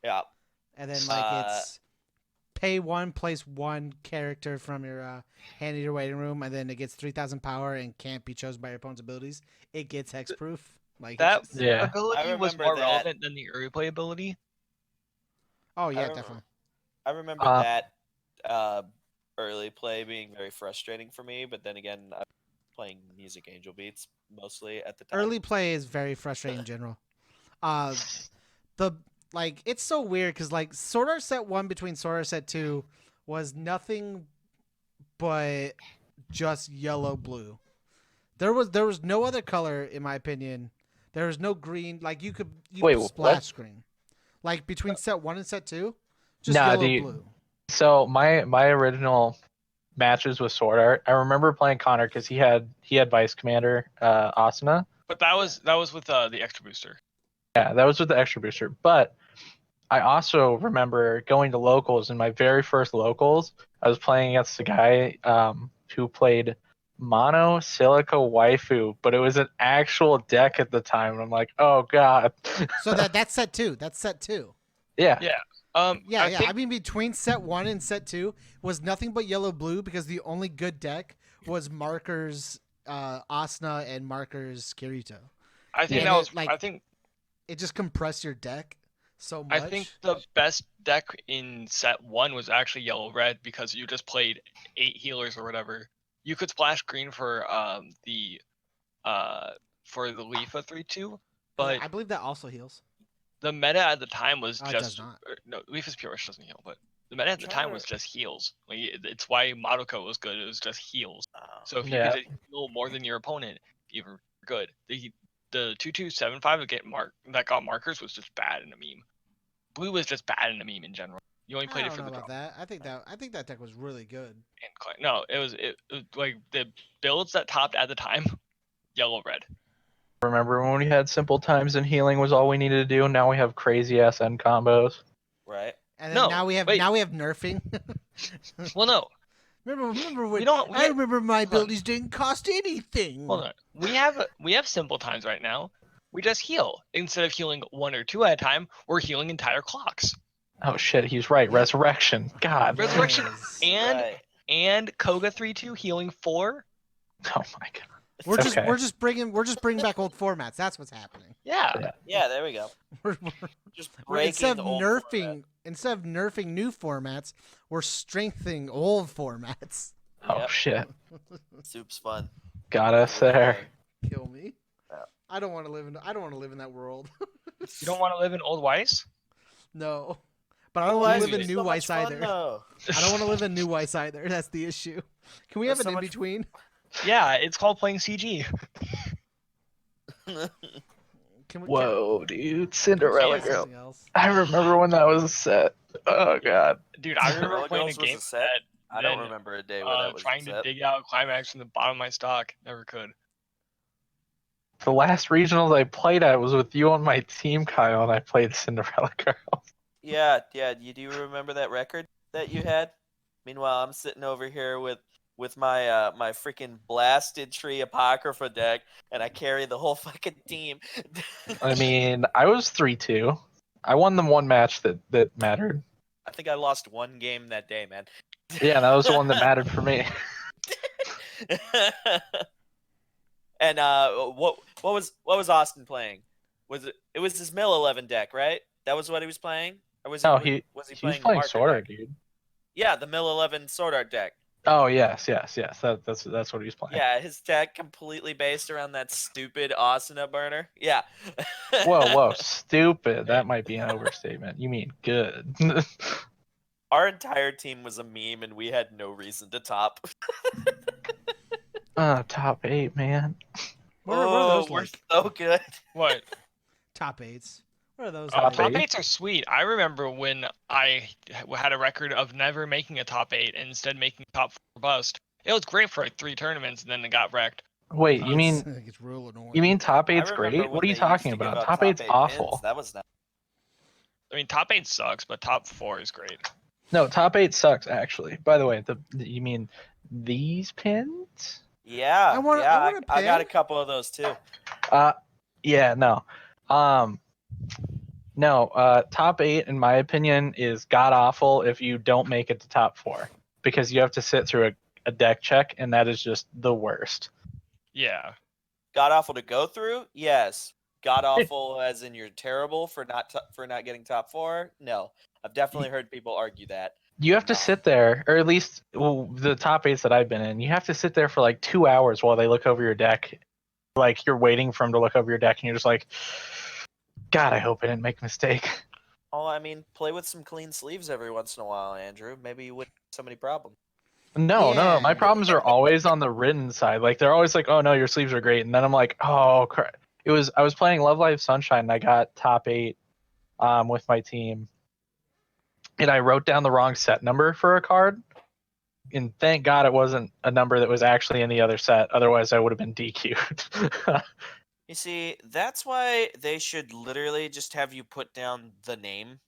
Yeah. And then it's pay 1, place 1 character from your hand in your waiting room, and then it gets 3,000 power and can't be chosen by your opponent's abilities. It gets hexproof. Like That it's just- Yeah. ability I was remember more that. relevant than the early play ability. Oh yeah, remember- definitely. I remember Uh, that early play being very frustrating for me, but then again, I was playing Music Angel Beats mostly at the time. Early play is very frustrating in general. It's so weird because Sword Art Set 1 between Sword Art Set 2 was nothing but just yellow blue. There was no other color in my opinion. There was no green. You could Wait, splash what? screen. Between Set 1 and Set 2, just Nah, yellow dude. blue. So my original matches with Sword Art, I remember playing Connor because he had Vice Commander Asuna. But that was with the extra booster. Yeah, that was with the extra booster. But I also remember going to locals. In my very first locals, I was playing against a guy who played Mono Silica Waifu, but it was an actual deck at the time. And I'm like, oh god. So that's Set 2. That's Set 2. Yeah. Yeah. Yeah. think- I mean, between Set 1 and Set 2 was nothing but yellow blue because the only good deck was Markers Asuna and Markers Kirito. I think Yeah. that was. And I think It just compressed your deck so much. I think the best deck in set 1 was actually yellow red because you just played 8 healers or whatever. You could splash green for the Leafa 3-2, but I believe that also heals. the meta at the time was Oh, it does just not. no, Leafa's Purish doesn't heal, but the meta at the Trying time to- was just heals. It's why Madoka was good. It was just heals. So if you Yeah. could just heal more than your opponent, you were good. The 2-2-7-5 that got markers was just bad in a meme. Blue was just bad in a meme in general. You only played I it don't for know the about drop. that. I think that deck was really good. No, it was the builds that topped at the time, yellow red. Remember when we had simple times and healing was all we needed to do? Now we have crazy ass end combos. Right. And then No, now we have wait. nerfing. Well, no, remember when we I remember my hold on. abilities didn't cost anything. hold on. We have simple times right now. We just heal instead of healing 1 or 2 at a time. We're healing entire clocks. Oh shit, he's right. Resurrection. God. Resurrection Yes. and Right. and Koga 3-2 healing 4. Oh my god. We're Okay. just bringing back old formats. That's what's happening. Yeah. Yeah, there we go. We're, Just we're- breaking instead the of old nerfing new formats, we're strengthening old formats. Oh Yep. shit. format. Soup's fun. Got us there. Kill me. Yeah. I don't want to live in that world. You don't want to live in old Weiss? No. But I don't want to Why live in is New So much Weiss fun, either. though. I don't want to live in New Weiss either. That's the issue. Can we have That's an so in much- between? Yeah, it's called playing CG. Can we? Whoa, dude. Can we Cinderella have Girl. something else? I remember when that was a set. Oh god. Dude, I remember Cinderella playing a Girls was a game set? that I don't than remember a day where that was trying to set. dig out climax from the bottom of my stock. Never could. The last regionals I played at was with you on my team, Kyle, and I played Cinderella Girls. Yeah. You do remember that record that you had? Meanwhile, I'm sitting over here with my my freaking blasted tree apocrypha deck, and I carry the whole fucking team. I mean, I was 3-2. I won them one match that mattered. I think I lost one game that day, man. Yeah, that was the one that mattered for me. And what was Austin playing? It was his Mill 11 deck, right? That was what he was playing, or was No, he he was playing playing Marker Sword Art, deck? dude. Yeah, the Mill 11 Sword Art deck. Oh yes. That's what he was playing. Yeah, his deck completely based around that stupid Asuna burner. Yeah. Whoa, stupid. That might be an overstatement. You mean good? Our entire team was a meme, and we had no reason to top. Top 8, man. What are those we're like? so good. What? Top 8s. What are those Top like? eight? Top 8s are sweet. I remember when I had a record of never making a top 8 and instead making top 4 bust. It was great for like 3 tournaments, and then it got wrecked. Wait, you mean It's real annoying. top I 8's remember great? when What are you they talking used to give about? out Top top 8's 8 awful. pins. That was not. I mean, top 8 sucks, but top 4 is great. No, top 8 sucks actually. By the way, you mean these pins? Yeah, I want a I got a pin. couple of those too. Yeah, no. Top 8 in my opinion is god awful if you don't make it to top 4 because you have to sit through a deck check and that is just the worst. Yeah. God awful to go through? Yes. God awful as in you're terrible for not getting top 4? No. I've definitely heard people argue that. You have to sit there, or at least the top 8s that I've been in, you have to sit there for like 2 hours while they look over your deck. Like you're waiting for them to look over your deck and you're just like, God, I hope I didn't make a mistake. Oh, I mean, play with some clean sleeves every once in a while, Andrew. Maybe you wouldn't have so many problems. No. Yeah. My problems are always on the written side. Like they're always like, "Oh no, your sleeves are great," and then I'm like, "Oh crap!" I was playing Love Live Sunshine and I got top 8, with my team, and I wrote down the wrong set number for a card, and thank God it wasn't a number that was actually in the other set. Otherwise, I would have been DQ'd. You see, that's why they should literally just have you put down the name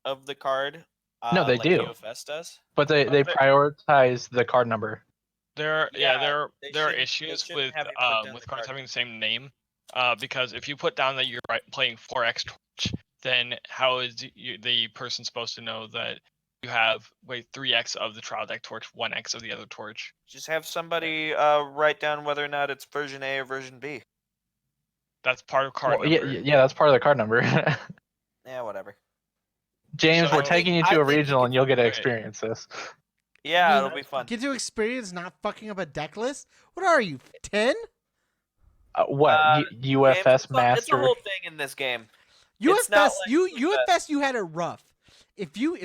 of the card. No, they like do. UFS does. But they prioritize the card number. There Yeah, they are shouldn't- they issues shouldn't with have you put down with the cards card. having the same name, because if you put down that you're playing 4x torch, then how is the person supposed to know that you have 3x of the trial deck torch, 1x of the other torch? Just have somebody write down whether or not it's version A or version B. That's part of card Well, number. yeah, that's part of the card number. Yeah, whatever. James, So- we're taking you I to a think you regional could- and you'll get to Right. experience this. Yeah, You it'll be fun. Get to experience not fucking up a deck list. What are you, 10? What? UFS It's a Master? whole thing in this game. UFS, It's not like UFS, you had it rough. If you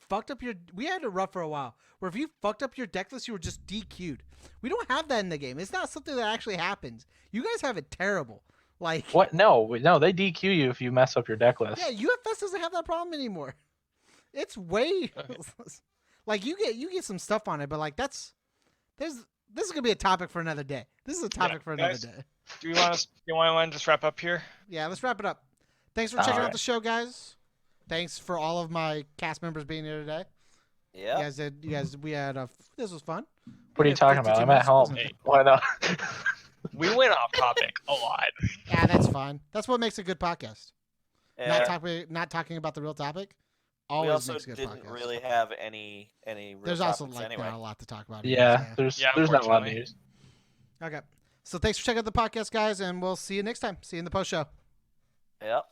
fucked up we had it rough for a while. Where if you fucked up your deck list, you were just DQ'd. We don't have that in the game. It's not something that actually happens. You guys have it terrible. Like What? No, they DQ you if you mess up your deck list. yeah, UFS doesn't have that problem anymore. It's way like you get some stuff on it, but like this is gonna be a topic for another day. This is a topic for another guys. day. Do you want to just wrap up here? Yeah, let's wrap it up. Thanks for checking out Alright. the show, guys. Thanks for all of my cast members being here today. Yeah. We had this was fun. What are you talking about? 52 I'm at minutes, home. wasn't it? Why not? We went off topic a lot. Yeah, that's fine. That's what makes a good podcast. Yeah. Not talking about the real topic. We Always also makes a good didn't podcast. really have any real There's also topics like anyway. not a lot to talk about. Yeah, there's Yeah, not a lot of unfortunately. news. Okay. So thanks for checking out the podcast, guys, and we'll see you next time. See you in the post show. Yep.